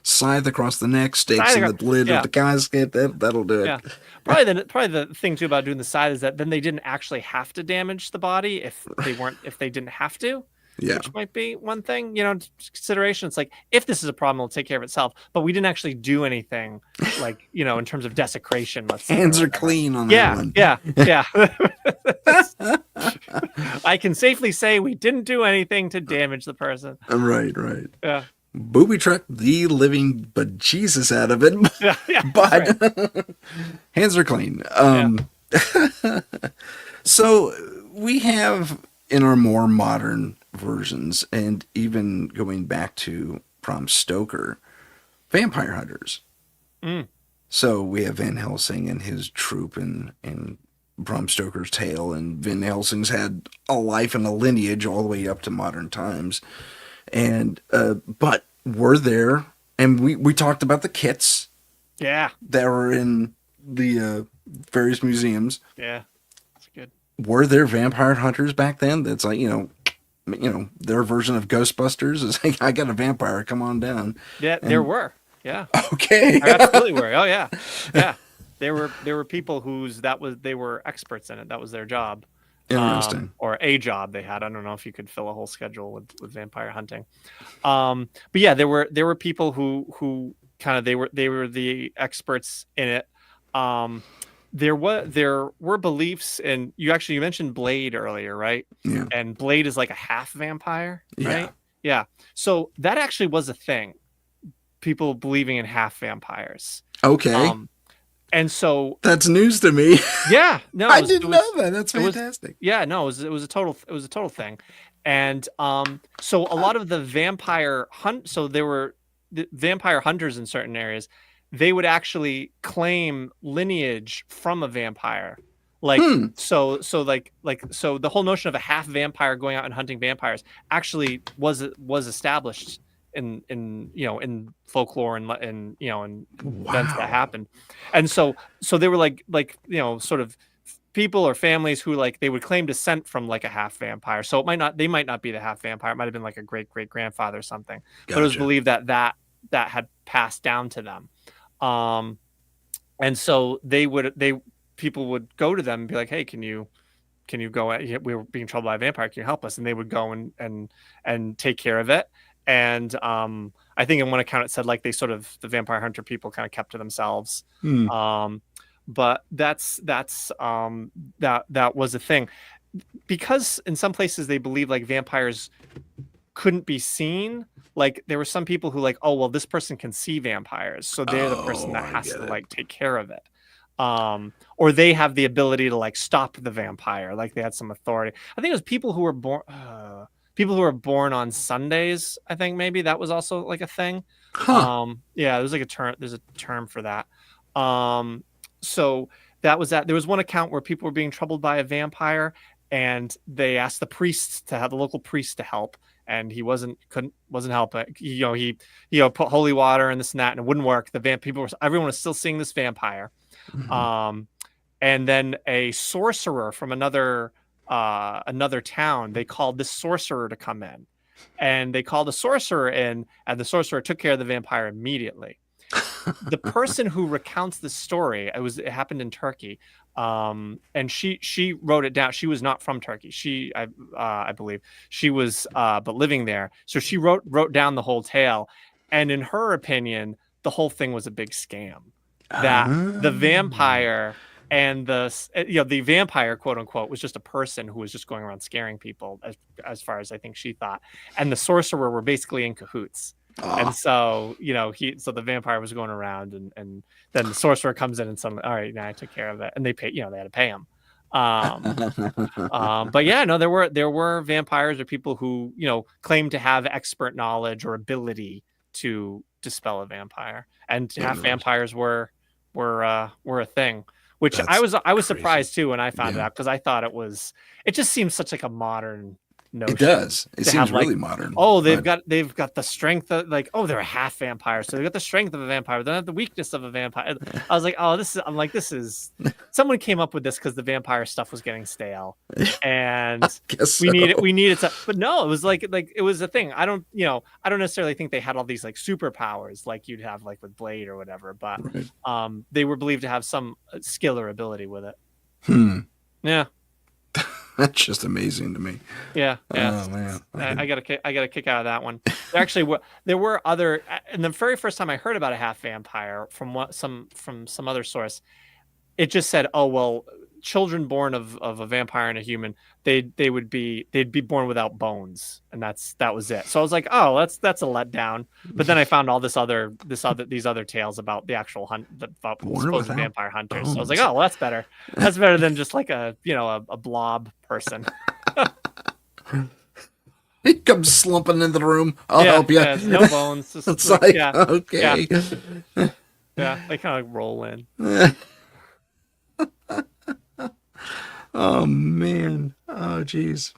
Scythe across the neck, stakes in the lid of the casket. That'll do it. Yeah, probably the thing too about doing the scythe is that then they didn't actually have to damage the body if they didn't have to. Yeah. Which might be one thing, you know, consideration. It's like, if this is a problem, it'll take care of itself. But we didn't actually do anything, like, you know, in terms of desecration. Let's say, hands are clean on that one. Yeah. I can safely say we didn't do anything to damage the person. Right. Yeah. Booby trapped the living bejesus out of it. Yeah, but right. hands are clean. So we have in our more modern versions, and even going back to Bram Stoker, vampire hunters. So we have Van Helsing and his troop and Bram Stoker's tale, and Van Helsing's had a life and a lineage all the way up to modern times. And but were there, and we talked about the kits that were in the various museums. Yeah, that's good. Were there vampire hunters back then? That's like, you know, their version of Ghostbusters is like, I got a vampire, come on down. Yeah, there were. Yeah. Okay. There absolutely were. Oh yeah. Yeah. There were people they were experts in it. That was their job. Interesting. Or a job they had. I don't know if you could fill a whole schedule with vampire hunting. But yeah, there were people who kind of they were the experts in it. There were beliefs, and you mentioned Blade earlier, right? Yeah. And Blade is like a half vampire, right? Yeah. Yeah. So that actually was a thing. People believing in half vampires. Okay. And so that's news to me. Yeah. No, I didn't know that. That's fantastic. No, it was a total thing. And so a lot of the vampire there were the vampire hunters in certain areas. They would actually claim lineage from a vampire. Like so the whole notion of a half vampire going out and hunting vampires actually was established in folklore and events that happened. And so they were like sort of people or families who like they would claim descent from like a half vampire. So they might not be the half vampire. It might have been like a great grandfather or something. Gotcha. But it was believed that had passed down to them. And so people would go to them and be like, hey, can you go, we were being troubled by a vampire, can you help us? And they would go and take care of it. And I think in one account it said like the vampire hunter people kind of kept to themselves. But that was a thing, because in some places they believe like vampires couldn't be seen. Like there were some people who like, oh well, this person can see vampires, so they're the person that has to like take care of it. Or they have the ability to like stop the vampire, like they had some authority. I think it was people who were born on Sundays. I think maybe that was also like a thing. Yeah, there's like a term. There's a term for that. So that was that. There was one account where people were being troubled by a vampire, and they asked the local priest to help, and he wasn't helping. He put holy water and this and that, and it wouldn't work. Everyone was still seeing this vampire. And then a sorcerer from another town, they called this sorcerer to come in, and they called the sorcerer in, and the sorcerer took care of the vampire immediately. the person who recounts the story, it happened in Turkey, and she wrote it down. She was not from Turkey. I believe she was but living there. So she wrote down the whole tale, and in her opinion, the whole thing was a big scam. That the vampire and the vampire, quote unquote, was just a person who was just going around scaring people, as far as I think she thought, and the sorcerer were basically in cahoots. And so, so the vampire was going around, and then the sorcerer comes in and suddenly, all right, now I took care of it, and they they had to pay him. But yeah, no, there were vampires or people who claimed to have expert knowledge or ability to dispel a vampire, and half vampires were a thing, which I was crazy. Surprised too when I found it out, because I thought it just seems such like a modern notion. It does. It seems really modern. Oh, they've got the strength of, like, oh, they're a half vampire, so they've got the strength of a vampire, they don't have the weakness of a vampire. I was like, oh, this is someone came up with this because the vampire stuff was getting stale, and we needed to. But no, it was like it was a thing. I don't necessarily think they had all these like superpowers like you'd have like with Blade or whatever, but they were believed to have some skill or ability with it. Yeah. That's just amazing to me. Yeah. Oh man, I got a kick out of that one. There were other, and the very first time I heard about a half vampire from some other source, it just said, oh well, children born of a vampire and a human, they'd be born without bones, and that was it. So I was like, oh, that's a letdown. But then I found all these other tales about the actual supposed vampire hunters. Bones. So I was like, oh, well, that's better. That's better than just like a blob person. He comes slumping into the room. I'll help you. Yeah, no bones. It's like okay. Yeah, they kind of roll in. Oh man. Oh geez.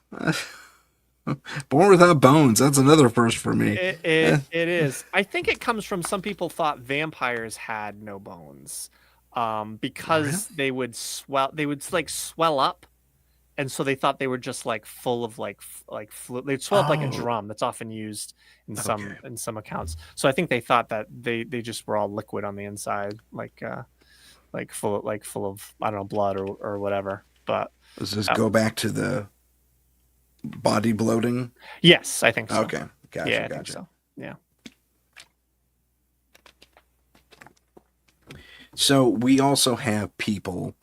Born without bones. That's another first for me. It is. I think it comes from some people thought vampires had no bones, because they would swell up, and so they thought they were just like full of like fluid. They'd swell up like a drum. That's often used in some accounts. So I think they thought that they just were all liquid on the inside, like full of I don't know, blood or whatever. But does this go back to the body bloating? Yes, I think so. Okay, gotcha. Yeah, I think so. Yeah. So we also have people,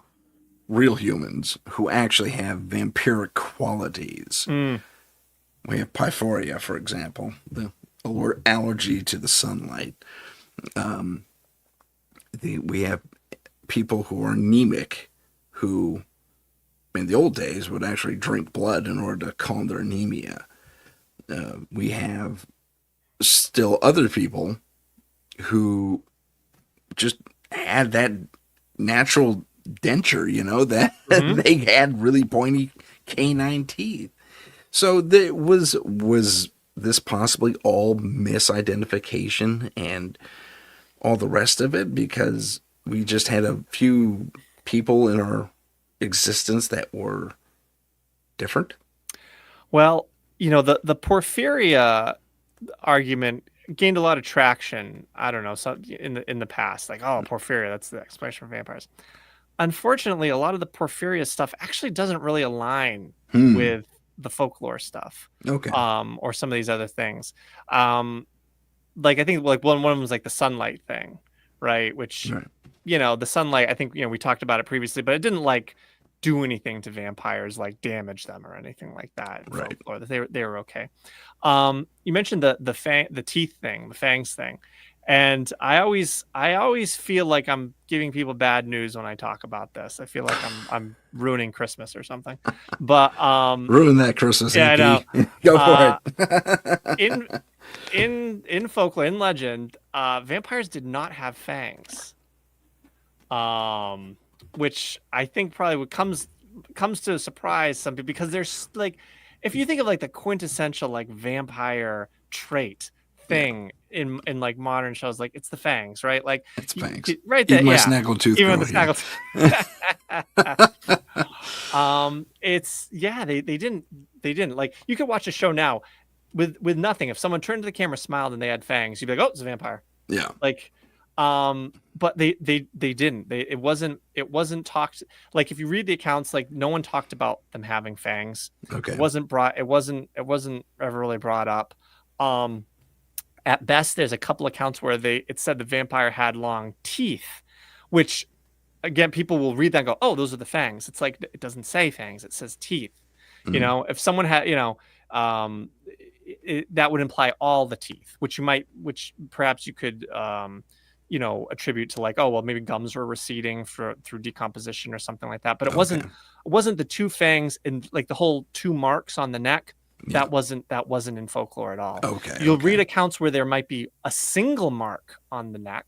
real humans, who actually have vampiric qualities. We have pyphoria, for example, the allergy to the sunlight. We have people who are anemic, who in the old days would actually drink blood in order to calm their anemia. We have still other people who just had that natural denture, that they had really pointy canine teeth. So was this possibly all misidentification and all the rest of it, because we just had a few people in our existence that were different? Well, the porphyria argument gained a lot of traction. I don't know, so in the past, like, oh, porphyria, that's the explanation for vampires. Unfortunately, a lot of the porphyria stuff actually doesn't really align with the folklore stuff. Okay. Or some of these other things. Like I think like one of them was like the sunlight thing, right? Which the sunlight, I think we talked about it previously, but it didn't like do anything to vampires, like damage them or anything like that. Right. Folklore. They were okay. You mentioned the teeth thing, the fangs thing, and I always feel like I'm giving people bad news when I talk about this. I feel like I'm ruining Christmas or something. But ruin that Christmas. Yeah, EP. I know. Go for it. In folklore, in legend, vampires did not have fangs. Which I think probably comes to surprise some people, because there's like, if you think of like the quintessential like vampire trait thing in like modern shows, like it's the fangs, right? Like it's fangs, right? Even my snaggletooth. Even the snaggletooth. They didn't like, you could watch a show now with nothing. If someone turned to the camera, smiled, and they had fangs, you'd be like, oh, it's a vampire. Yeah. Like, But they didn't. It wasn't talked, like if you read the accounts, like no one talked about them having fangs. Okay. It wasn't ever really brought up. At best, there's a couple accounts where it said the vampire had long teeth, which again, people will read that and go, "Oh, those are the fangs." It's like, it doesn't say fangs; it says teeth. You know, if someone had, that would imply all the teeth, which perhaps you could, attribute to like, oh, well, maybe gums were receding through decomposition or something like that. But it wasn't the two fangs and like the whole two marks on the neck. Yeah. That wasn't in folklore at all. Okay. You'll read accounts where there might be a single mark on the neck.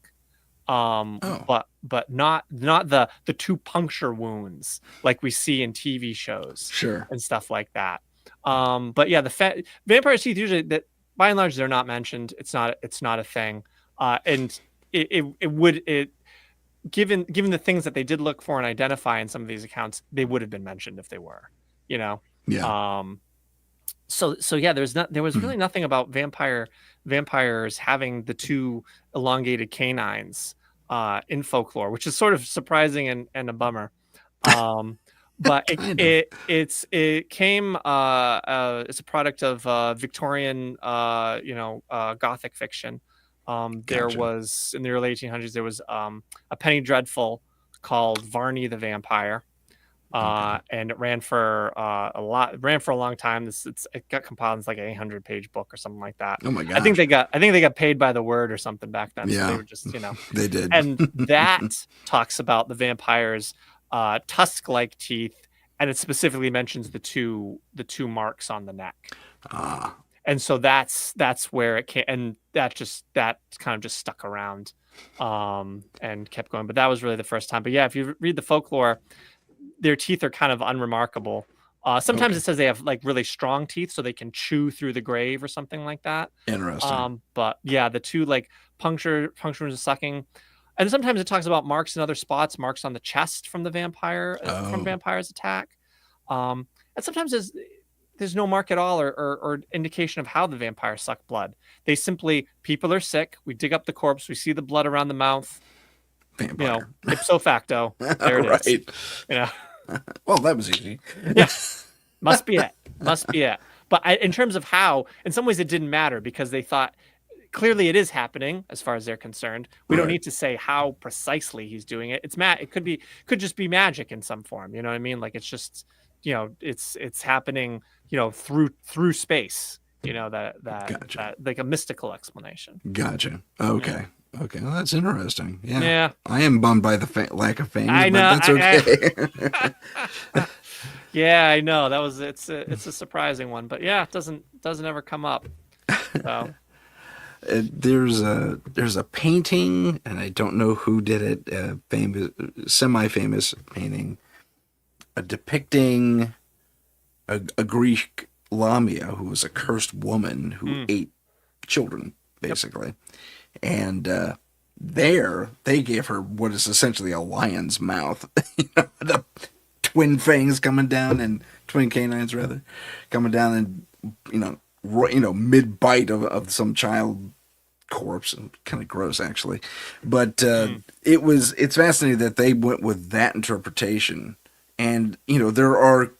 But not the two puncture wounds like we see in TV shows, Sure, and stuff like that. But yeah, the vampire teeth, usually, that by and large, they're not mentioned. It's not a thing. And given the things that they did look for and identify in some of these accounts, they would have been mentioned if they were, yeah. So yeah, there was really nothing about vampires having the two elongated canines in folklore, which is sort of surprising and a bummer. But it came as a product of Victorian Gothic fiction. There was, in the early 1800s, there was a penny dreadful called Varney the Vampire. And it ran for a long time. It got compiled as like an 800-page book or something like that. Oh my god! I think they got paid by the word or something back then. Yeah, so they were just they did. And that talks about the vampires' tusk-like teeth, and it specifically mentions the two marks on the neck. And so that's where it came, and that kind of just stuck around, and kept going. But that was really the first time. But yeah, if you read the folklore, their teeth are kind of unremarkable. Sometimes it says they have like really strong teeth, so they can chew through the grave or something like that. Interesting. But yeah, the two like punctures and sucking, and sometimes it talks about marks in other spots, marks on the chest from the vampire from vampire's attack. And sometimes there's no mark at all or indication of how the vampire sucked blood. They simply, people are sick, we dig up the corpse, we see the blood around the mouth. Vampire. Ipso facto. There it is. Well, that was easy. Yeah. Must be it. But in terms of how, in some ways it didn't matter, because they thought clearly it is happening as far as they're concerned. We don't need to say how precisely he's doing it. It could just be magic in some form. You know what I mean? Like it's just, it's happening, through space. That like a mystical explanation. Gotcha. Okay. Yeah. Okay, well, that's interesting. Yeah. Yeah. I am bummed by the lack of fangs, I know. but that's okay. Yeah, I know. It's a surprising one, but yeah, it doesn't ever come up. So. There's a painting, and I don't know who did it. Semi-famous painting, depicting a Greek Lamia who was a cursed woman who ate children, basically. Yep. And there they gave her what is essentially a lion's mouth, the twin fangs coming down, and twin canines rather coming down, and mid bite of some child corpse, and kind of gross actually. But it's fascinating that they went with that interpretation, and there are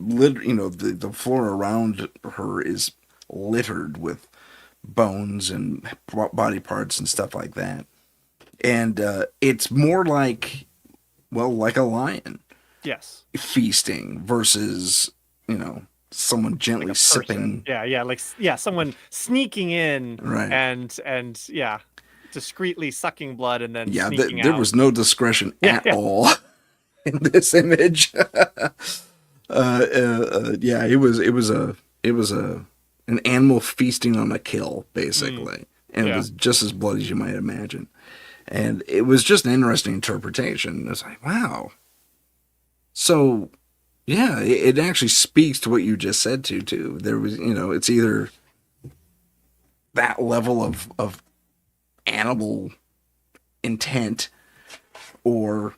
the floor around her is littered with bones and body parts and stuff like that, and it's more like a lion, yes, feasting versus someone gently like sipping, someone sneaking in, right, and discreetly sucking blood and then there was no discretion at all in this image. It was an animal feasting on a kill, basically. And it was just as bloody as you might imagine. And it was just an interesting interpretation. It's like, wow. So, yeah, it actually speaks to what you just said too. There was, it's either that level of animal intent, and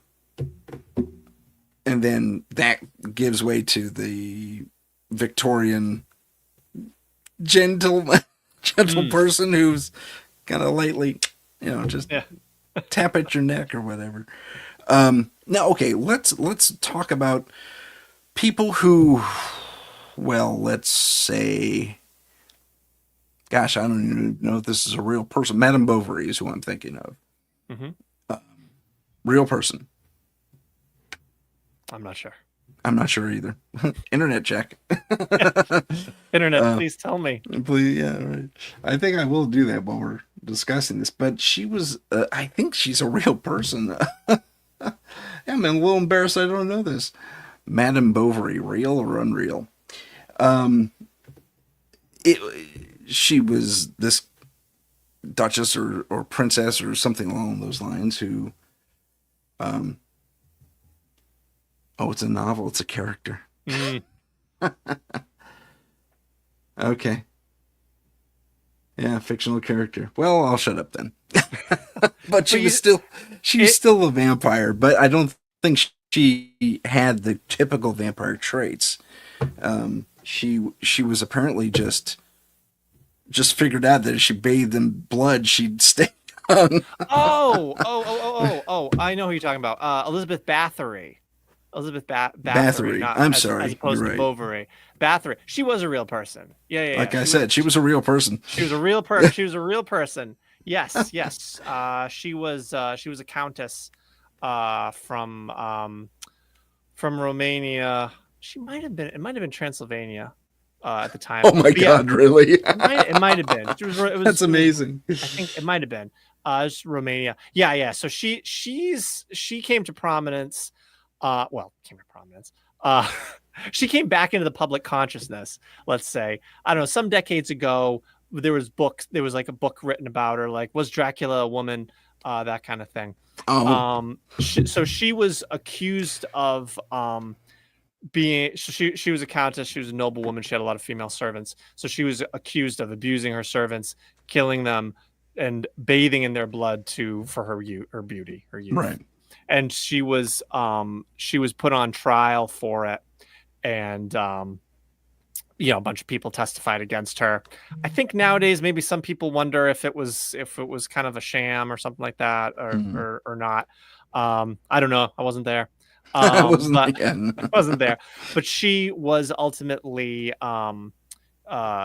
then that gives way to the Victorian gentle person who's kind of lightly, tap at your neck or whatever. Now, okay, let's talk about people who, well, let's say, gosh, I don't even know if this is a real person. Madame Bovary is who I'm thinking of. Mm-hmm. Real person. I'm not sure. I'm not sure either. Internet check. Internet, please tell me. Please, yeah, right. I think I will do that while we're discussing this. But she was, I think she's a real person. Yeah, I'm a little embarrassed I don't know this. Madame Bovary, real or unreal? She was this duchess or princess or something along those lines who, oh, it's a novel. It's a character. Mm. Okay. Yeah, fictional character. Well, I'll shut up then. But she was still a vampire, but I don't think she had the typical vampire traits. She was apparently just figured out that if she bathed in blood, she'd stay young. Oh! I know who you're talking about. Elizabeth Bathory. Bathory. As opposed to Bovary. Bathory. She was a real person. Yeah. Like I said, she was a real person. She was a real person. She was a real person. Yes. She was a countess from Romania. It might have been Transylvania at the time. Oh my God, really? It might have been. That's amazing. I think it might have been. It's Romania. Yeah. So she came to prominence. She came back into the public consciousness, let's say. I don't know, some decades ago, there was like a book written about her, like, was Dracula a woman? That kind of thing. So she was accused of she was a countess, she was a noblewoman, she had a lot of female servants. So she was accused of abusing her servants, killing them, and bathing in their blood for her beauty, her youth. Right. And she was put on trial for it, and a bunch of people testified against her. I think nowadays maybe some people wonder if it was kind of a sham or something like that, or not. I don't know. I wasn't there. I wasn't there. But she was ultimately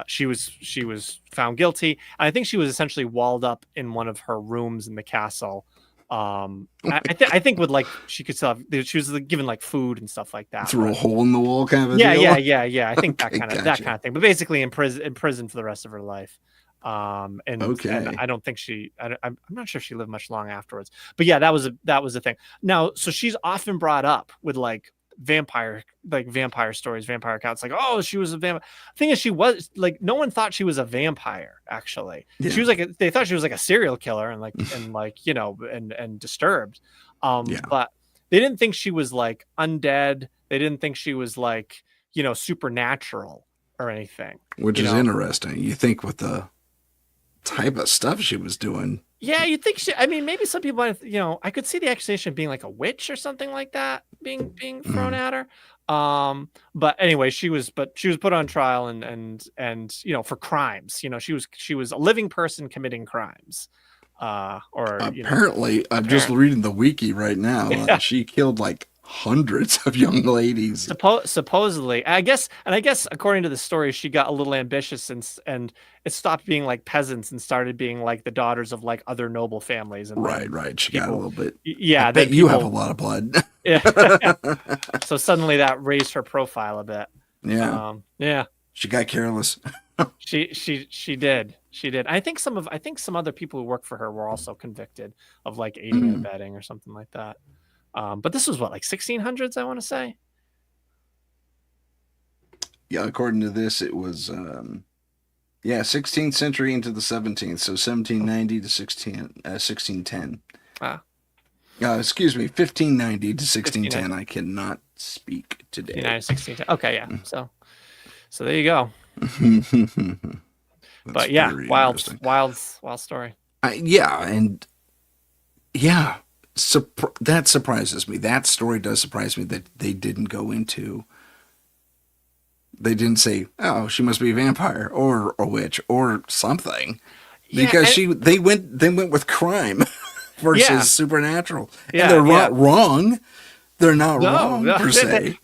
she was found guilty. And I think she was essentially walled up in one of her rooms in the castle. I think with, like, she could still have, she was given like food and stuff like that. Through a hole in the wall kind of a deal? Yeah. I think that kind of thing. But basically in prison for the rest of her life. And I don't think I'm not sure if she lived much long afterwards. But yeah, that was the thing. Now, so she's often brought up with like vampire stories, vampire accounts, like, oh, she was a vampire. Thing is, she was like, no one thought she was a vampire, actually. Yeah. She was like, they thought she was like a serial killer and and disturbed. But they didn't think she was like undead. They didn't think she was like, supernatural or anything. Which is interesting. You think with the type of stuff she was doing. Yeah, you'd think maybe some people might, I could see the accusation being like a witch or something like that being thrown at her. But anyway, she was put on trial and for crimes. She was a living person committing crimes. Apparently, I'm just reading the wiki right now. She killed like hundreds of young ladies. Supposedly, I guess according to the story, she got a little ambitious and it stopped being like peasants and started being like the daughters of like other noble families. And right. She got a little bit. Yeah, I bet you have a lot of blood. Yeah. So suddenly that raised her profile a bit. Yeah. Yeah. She got careless. She did. I think some other people who worked for her were also convicted of like aiding and abetting or something like that. But this was what, like 1600s, I want to say. Yeah, according to this, it was 16th century into the 17th, so 1790 to 1610. Excuse me, 1590 to 1610. I cannot speak today. 1610. Okay, yeah. So there you go. But yeah, wild story. That surprises me. That story does surprise me that they didn't go into. They didn't say, "Oh, she must be a vampire or a witch or something," because they went with crime. versus supernatural. Yeah, And they're not wrong. They're not wrong no. per se.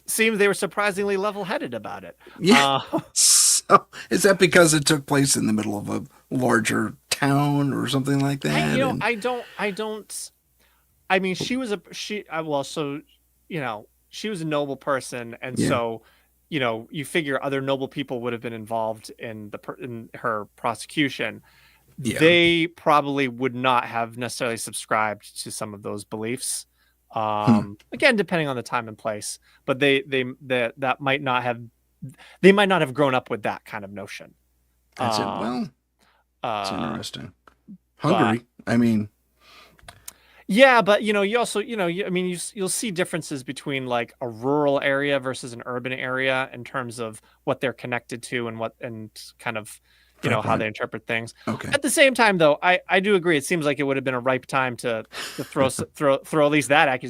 Seems they were surprisingly level-headed about it. Yeah. So is that because it took place in the middle of a larger town or something like that? I mean, she was she was a noble person, and so you figure other noble people would have been involved in in her prosecution. Yeah. They probably would not have necessarily subscribed to some of those beliefs. Again, depending on the time and place, but that might not have, they might not have grown up with that kind of notion. That's it. Well, it's interesting. Hungary. I mean, yeah, but you also, you'll see differences between like a rural area versus an urban area in terms of what they're connected to and kind of, how they interpret things. Okay. At the same time, though, I do agree. It seems like it would have been a ripe time to throw at least that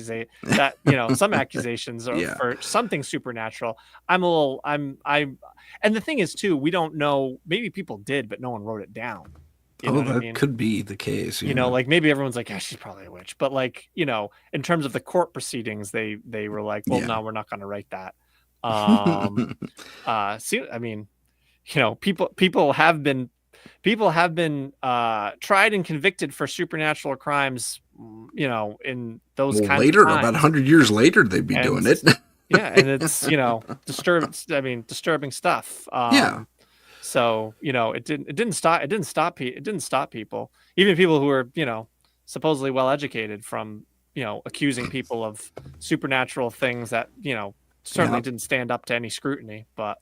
some accusations for something supernatural. And the thing is too, we don't know. Maybe people did, but no one wrote it down. You know what I mean? Could be the case. Like maybe everyone's like, yeah, she's probably a witch. But like, in terms of the court proceedings, they were like, well, no, we're not going to write that. People have been tried and convicted for supernatural crimes, in those kinds later, of times. about 100 years later, they'd be doing it. Yeah, and it's disturbing stuff. So it didn't stop people, even people who were supposedly well educated, from accusing people of supernatural things that certainly didn't stand up to any scrutiny, but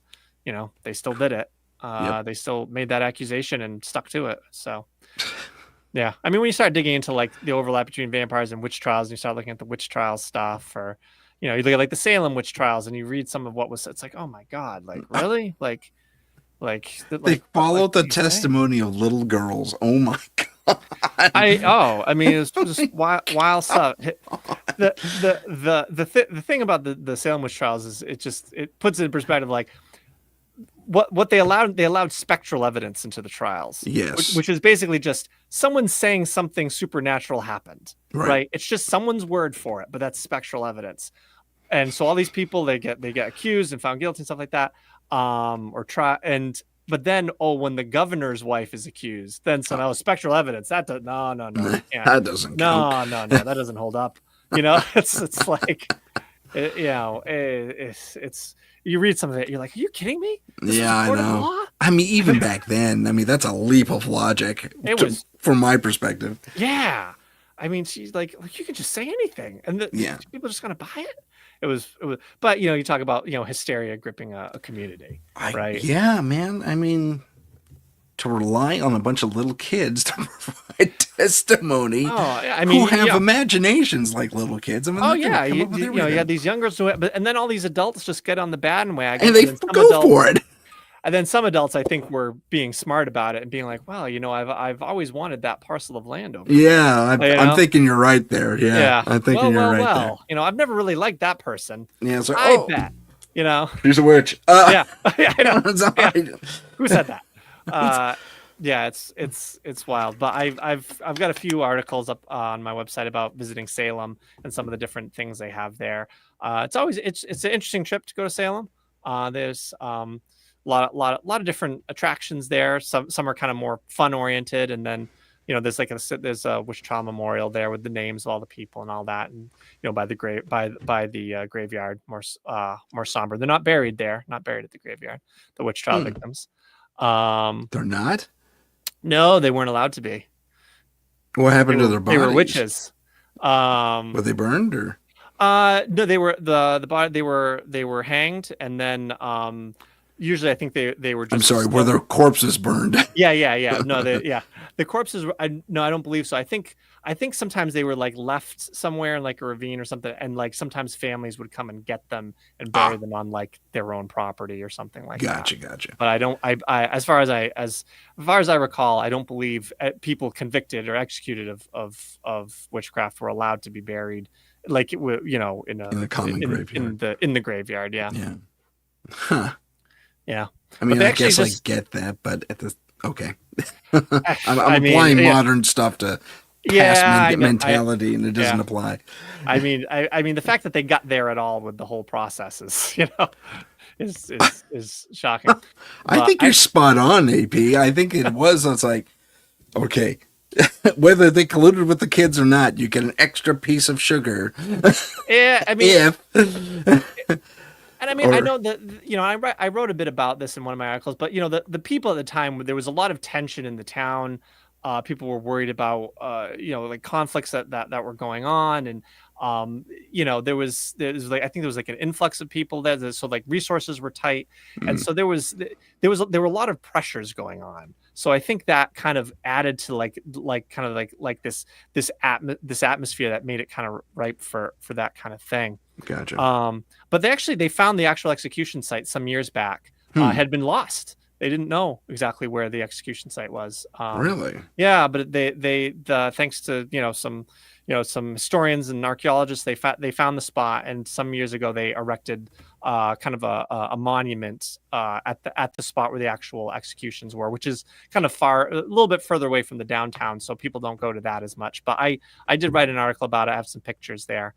they still did it. They still made that accusation and stuck to it. So yeah, I mean, when you start digging into like the overlap between vampires and witch trials, and you start looking at the witch trial stuff, or you look at like the Salem witch trials, and you read some of what was, it's like, oh my god, like really, they followed the testimony of little girls. Oh my god. I mean, it's just wild stuff. The thing about the Salem witch trials is it puts it in perspective, like what they allowed spectral evidence into the trials. Yes. Which is basically just someone saying something supernatural happened. Right. It's just someone's word for it, but that's spectral evidence. And so all these people, they get accused and found guilty and stuff like that. But then when the governor's wife is accused, then spectral evidence. That no, that doesn't count. No, that doesn't hold up. It's like, it's you read some of it, you're like, are you kidding me? I know. Law? I mean, even back then, that's a leap of logic. From my perspective. Yeah, I mean, she's like you could just say anything, and people are just gonna buy it. It was, but you talk about hysteria gripping a community, right? Yeah, man. I mean, to rely on a bunch of little kids to provide testimony, who have imaginations like little kids. I mean, you had these young girls do it, and then all these adults just get on the bandwagon, and they go for it. And then some adults, I think, were being smart about it and being like, well, I've always wanted that parcel of land over there. Yeah, I'm thinking you're right there. Yeah. I'm thinking you're right there. I've never really liked that person. Yeah, so I bet. She's a witch. I know. Who said that? It's wild. But I've got a few articles up on my website about visiting Salem and some of the different things they have there. It's an interesting trip to go to Salem. There's a lot of different attractions there. Some are kind of more fun oriented, and then there's a witch trial memorial there with the names of all the people and all that, and by the graveyard, more somber. They're not buried there, not buried at the graveyard, the witch trial victims. They're not? No, they weren't allowed to be. What happened to their bodies? They were witches. Were they burned or? No, they were they were hanged, and then usually I think they were just. I'm sorry, were their corpses burned? Yeah. No, the corpses were, I don't believe so. I think sometimes they were like left somewhere in like a ravine or something, and like sometimes families would come and get them and bury them on like their own property or something like that. Gotcha. But as far as I recall, I don't believe people convicted or executed of witchcraft were allowed to be buried like in the common graveyard. In the graveyard. Yeah. Yeah. Yeah. I mean, I guess I get that, but Okay. I'm I mean, applying yeah, modern stuff to past yeah, I know, mentality, and it doesn't yeah. apply. I mean, the fact that they got there at all with the whole process is, is shocking. I But think you're spot on, AP. I think it's like, okay, whether they colluded with the kids or not, you get an extra piece of sugar. yeah, I mean, If and I mean, I or know that, I wrote a bit about this in one of my articles, but the people at the time, there was a lot of tension in the town. People were worried about, like conflicts that were going on, and there was like, I think there was like an influx of people there, so like resources were tight, and so there were a lot of pressures going on. So I think that kind of added to this atmosphere that made it kind of ripe for that kind of thing. gotcha. But they found the actual execution site some years back, had been lost. They didn't know exactly where the execution site was. Really? Yeah, but thanks to some historians and archaeologists, they found the spot, and some years ago they erected kind of a monument at the spot where the actual executions were, which is kind of a little bit further away from the downtown, so people don't go to that as much. But I did write an article about it. I have some pictures there.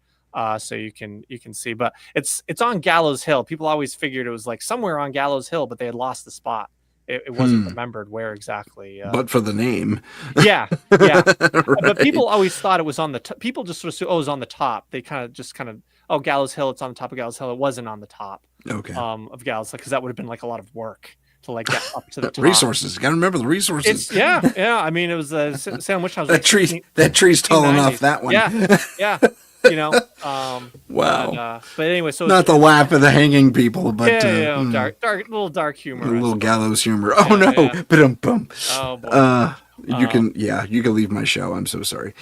So you can see, but it's on Gallows Hill. People always figured it was like somewhere on Gallows Hill, but they had lost the spot. It wasn't remembered where exactly. But for the name, yeah. But right. people always thought it was on the people just sort of assumed, it was on the top. They kind of Gallows Hill. It's on the top of Gallows Hill. It wasn't on the top. Okay. Of Gallows, because that would have been like a lot of work to like get up to the top. Resources. You got to remember the resources. Yeah. I mean, it was Salem Witch House. That tree's tall enough. That one. Yeah. Wow. But anyway, so not the laugh of the hanging people, but dark humor, a little gallows humor. Oh no, Ba-dum-bum. Oh boy. You can leave my show. I'm so sorry.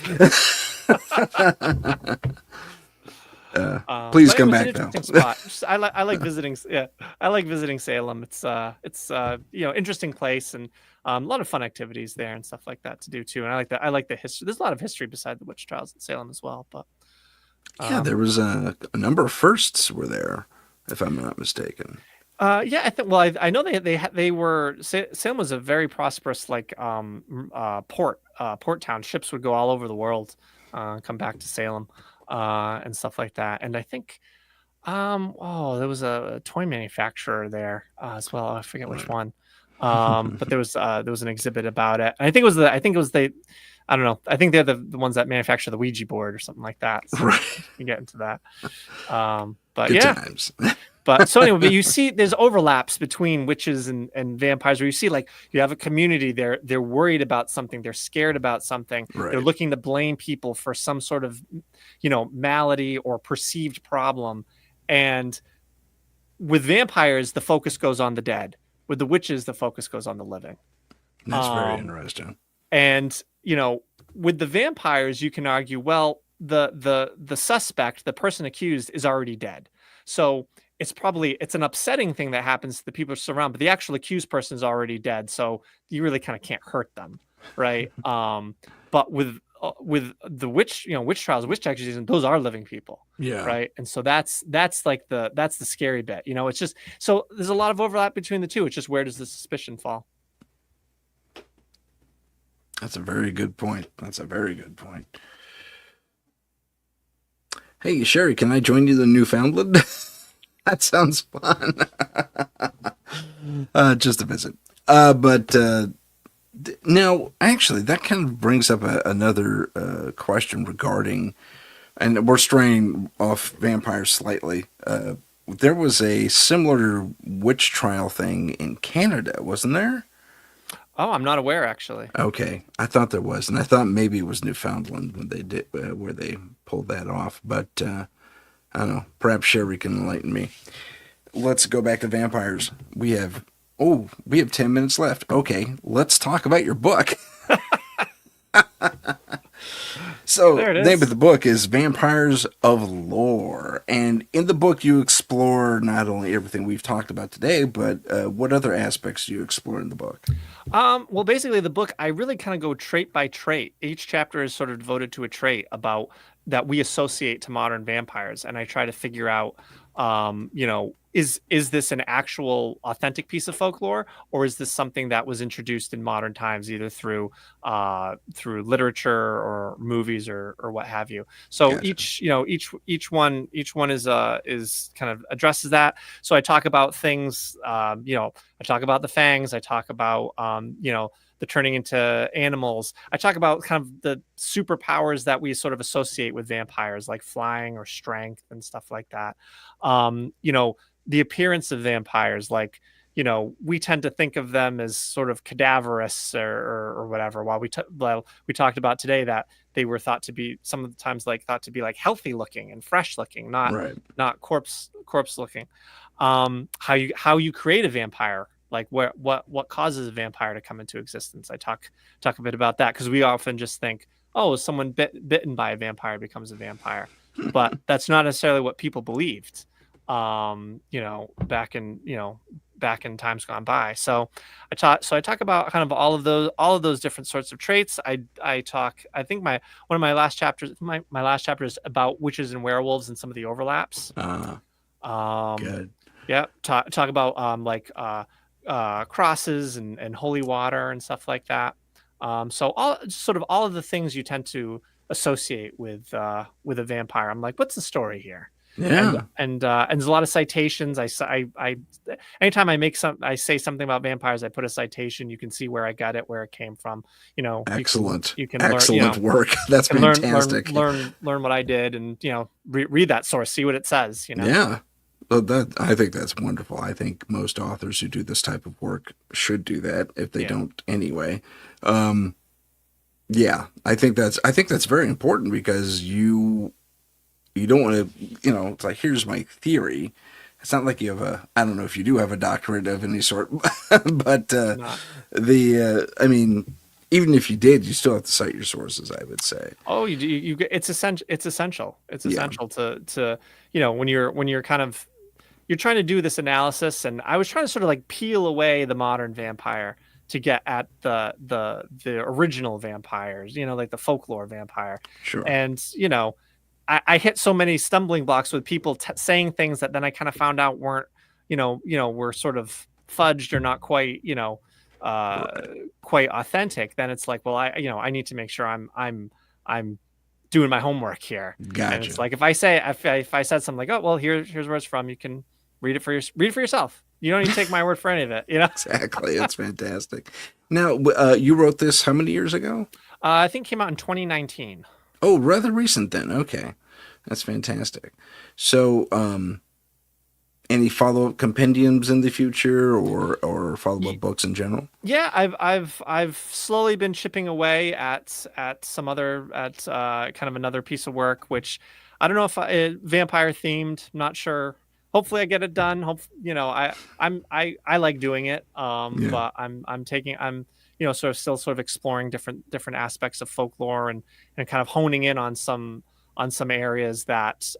Please come back though. Spot. I like visiting. Yeah, I like visiting Salem. It's interesting place, and a lot of fun activities there and stuff like that to do too. And I like the history. There's a lot of history beside the witch trials in Salem as well. But there was a number of firsts were there, if I'm not mistaken. Yeah, I think. Well, I know they were. Salem was a very prosperous port town. Ships would go all over the world, come back to Salem, and stuff like that. And I think, there was a toy manufacturer there as well. I forget which one. But there was an exhibit about it. And I think it was I don't know. I think they're the ones that manufacture the Ouija board or something like that. So right. You get into that. But Good times. But so anyway, but you see there's overlaps between witches and vampires, where you see like you have a community, they're worried about something, they're scared about something, right. They're looking to blame people for some sort of malady or perceived problem. And with vampires, the focus goes on the dead. With the witches, the focus goes on the living. That's very interesting. And with the vampires, you can argue, well, the suspect, the person accused, is already dead. So it's an upsetting thing that happens to the people surrounded, but the actual accused person is already dead. So you really kind of can't hurt them, right? But with the witch trials, witch accusations, those are living people, yeah, right? And so that's the scary bit. It's just, so there's a lot of overlap between the two. It's just, where does the suspicion fall? That's a very good point. Hey, Sherry, can I join you in Newfoundland? That sounds fun. Just a visit. But now, actually, that kind of brings up another question regarding, and we're straying off vampires slightly. There was a similar witch trial thing in Canada, wasn't there? Oh, I'm not aware, actually. Okay, I thought there was, and I thought maybe it was Newfoundland when they did where they pulled that off. But I don't know. Perhaps Sherry can enlighten me. Let's go back to vampires. We have 10 minutes left. Okay, let's talk about your book. So, the name of the book is Vampires of Lore. And in the book, you explore not only everything we've talked about today, but what other aspects do you explore in the book? Well, basically, the book, I really kind of go trait by trait. Each chapter is sort of devoted to a trait that we associate to modern vampires. And I try to figure out You know, is this an actual authentic piece of folklore, or is this something that was introduced in modern times, either through literature or movies or what have you? So Gotcha. each one is kind of addresses that. So I talk about things, I talk about the fangs, I talk about the turning into animals. I talk about kind of the superpowers that we sort of associate with vampires, like flying or strength and stuff like that. The appearance of vampires, like, we tend to think of them as sort of cadaverous or whatever, while we talked about today that they were thought to be like healthy looking and fresh looking, Right. not corpse looking. How you create a vampire, like what causes a vampire to come into existence. I talk a bit about that, because we often just think, oh, someone bitten by a vampire becomes a vampire, but that's not necessarily what people believed, back in times gone by. So I talk about kind of all of those different sorts of traits. I think one of my last chapters, my last chapter is about witches and werewolves and some of the overlaps. Good. Yeah, talk about crosses and holy water and stuff like that. So all of the things you tend to associate with a vampire. I'm like, what's the story here? Yeah. And there's a lot of citations. Anytime I say something about vampires, I put a citation. You can see where I got it, where it came from. Excellent. You can Excellent learn, work. That's fantastic. learn what I did, and read that source, see what it says. Yeah. Well, I think that's wonderful. I think most authors who do this type of work should do that, if they don't anyway. Yeah, I think that's very important, because you don't want to, it's like, here's my theory. It's not like you have I don't know if you do have a doctorate of any sort, but I mean, even if you did, you still have to cite your sources, I would say. Oh, you do. It's essential. It's essential to when you're kind of, you're trying to do this analysis. And I was trying to sort of like peel away the modern vampire to get at the original vampires, like the folklore vampire. Sure. And I hit so many stumbling blocks with people saying things that then I kind of found out weren't, were sort of fudged or not quite, quite authentic. Then it's like, well, I need to make sure I'm doing my homework here. Gotcha. And it's like, if I said something like, oh, well, here's where it's from, you can read it for yourself. You don't need to take my word for any of it. Exactly. It's fantastic. Now, you wrote this how many years ago? I think it came out in 2019. Oh, rather recent then. Okay. That's fantastic. So, any follow-up compendiums in the future, or follow-up books in general? Yeah, I've slowly been chipping away at some other kind of another piece of work, which I don't know if vampire themed. I'm not sure. Hopefully I get it done. I like doing it. But I'm sort of exploring different aspects of folklore and kind of honing in on some areas that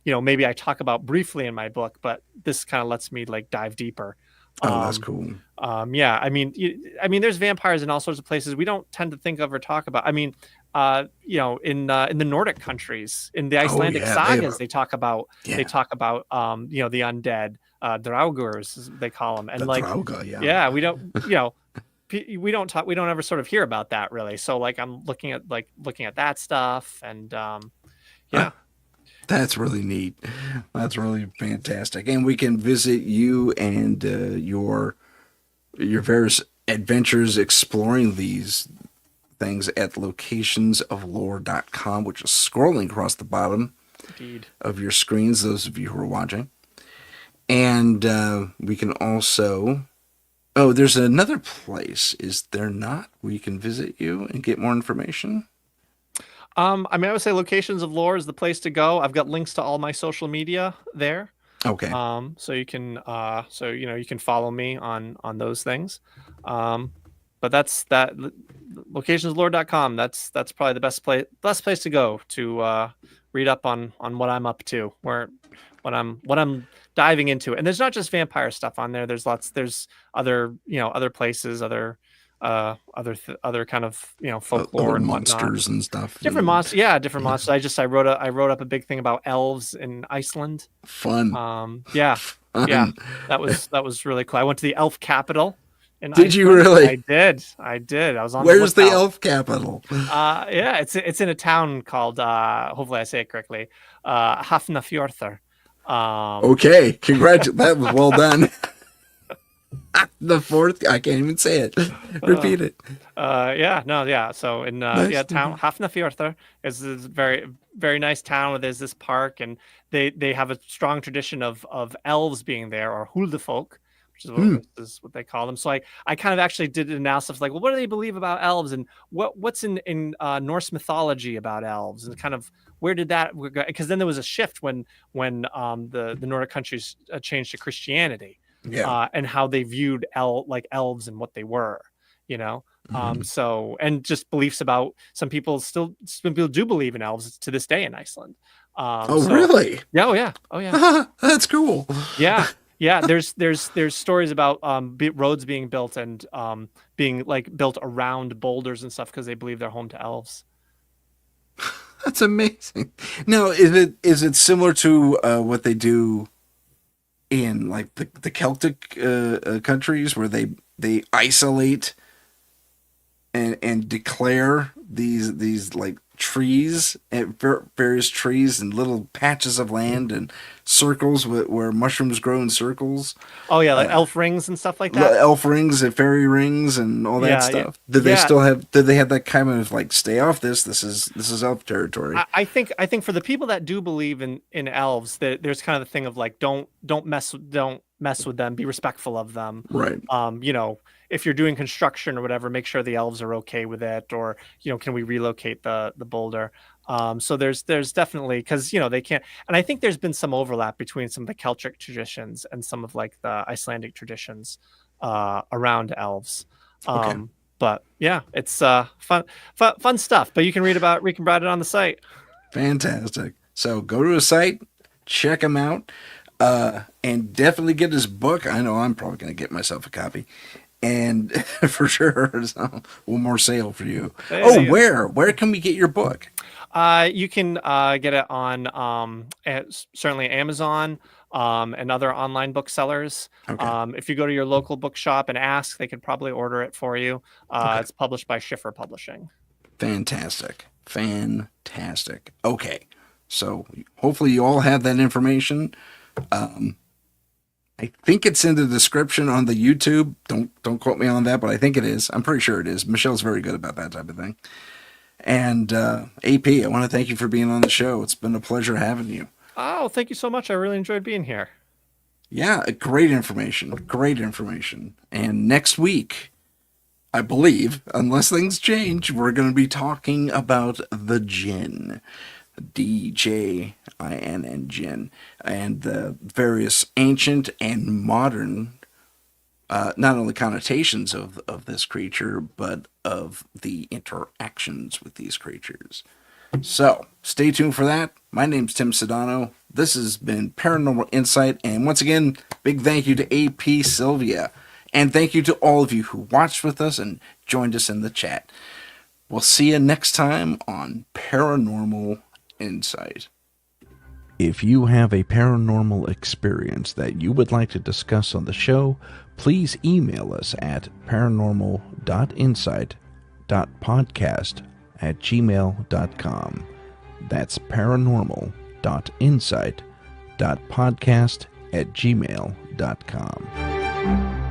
maybe I talk about briefly in my book, but this kind of lets me like dive deeper. Oh, that's cool. Yeah, I mean, there's vampires in all sorts of places we don't tend to think of or talk about. I mean, in the Nordic countries, in the Icelandic sagas, they talk about the undead, draugurs, as they call them, and we don't, we don't ever sort of hear about that really. So like, I'm looking at that stuff, and that's really neat. That's really fantastic. And we can visit you and your various adventures exploring these things at locationsoflore.com, which is scrolling across the bottom of your screens, those of you who are watching. And we can also... Oh, there's another place, is there not, where you can visit you and get more information? I would say Locations of Lore is the place to go. I've got links to all my social media there. Okay. So you can, you can follow me on those things. But that's that. Locationsoflore.com. That's probably the best place to go to read up on what I'm up to, what I'm diving into. And there's not just vampire stuff on there. There's other, other places, other other kind of folklore Other and whatnot. monsters and stuff. Different monsters, yeah, different monsters. I wrote up a big thing about elves in Iceland. Fun. Yeah, Fun. yeah, that was really cool. I went to the elf capital in Did you Iceland. really? I did. I was on. Where's the lookout. elf capital? Yeah, it's in a town called hopefully I say it correctly, Hafnarfjörður. Okay, congratulations. That was well done. The fourth, I can't even say it. Repeat it. Yeah. So in Nice. town Hafnarfjörður is this very very nice town where there's this park, and they have a strong tradition of elves being there, or huldefolk, which is what they call them. So I kind of actually did an analysis like, well, what do they believe about elves, and what's in Norse mythology about elves, and kind of where did that, because then there was a shift when the Nordic countries changed to Christianity. Yeah. And how they viewed elves and what they were, so, and just beliefs about some people do believe in elves to this day in Iceland. Really? Yeah. Oh yeah. That's cool. Yeah. There's stories about roads being built and being built around boulders and stuff because they believe they're home to elves. That's amazing. Now, is it similar to what they do in like the Celtic countries, where they isolate and declare these like trees, various trees and little patches of land and circles where mushrooms grow in circles? Oh yeah, like elf rings and stuff like that. Elf rings and fairy rings and all that stuff. Do they still have? Did they have that kind of like, stay off this? This is elf territory. I think for the people that do believe in elves, there's kind of the thing of like, don't mess with them, be respectful of them. Right. If you're doing construction or whatever, make sure the elves are okay with it, or can we relocate the boulder? So there's definitely, because they can't, and I think there's been some overlap between some of the Celtic traditions and some of like the Icelandic traditions around elves. Okay. But yeah, it's fun stuff. But you can read it on the site. Fantastic. So go to a site, check him out, and definitely get his book. I know I'm probably going to get myself a copy. And for sure, so one more sale for you. Where can we get your book? You can get it on certainly Amazon and other online booksellers. Okay. If you go to your local bookshop and ask, they could probably order it for you. It's published by Schiffer Publishing. Fantastic. Okay, so hopefully you all have that information. I think it's in the description on the YouTube. Don't quote me on that, but I think it is. I'm pretty sure it is. Michelle's very good about that type of thing. And AP, I want to thank you for being on the show. It's been a pleasure having you. Oh, thank you so much. I really enjoyed being here. Yeah, great information. And next week, I believe, unless things change, we're going to be talking about the Jinn. DJINN, Jinn, and the various ancient and modern, not only connotations of this creature, but of the interactions with these creatures. So, stay tuned for that. My name's Tim Sudano. This has been Paranormal Insight, and once again, big thank you to AP Sylvia, and thank you to all of you who watched with us and joined us in the chat. We'll see you next time on Paranormal Insight. If you have a paranormal experience that you would like to discuss on the show, please email us at paranormal.insight.podcast@gmail.com. That's paranormal.insight.podcast@gmail.com.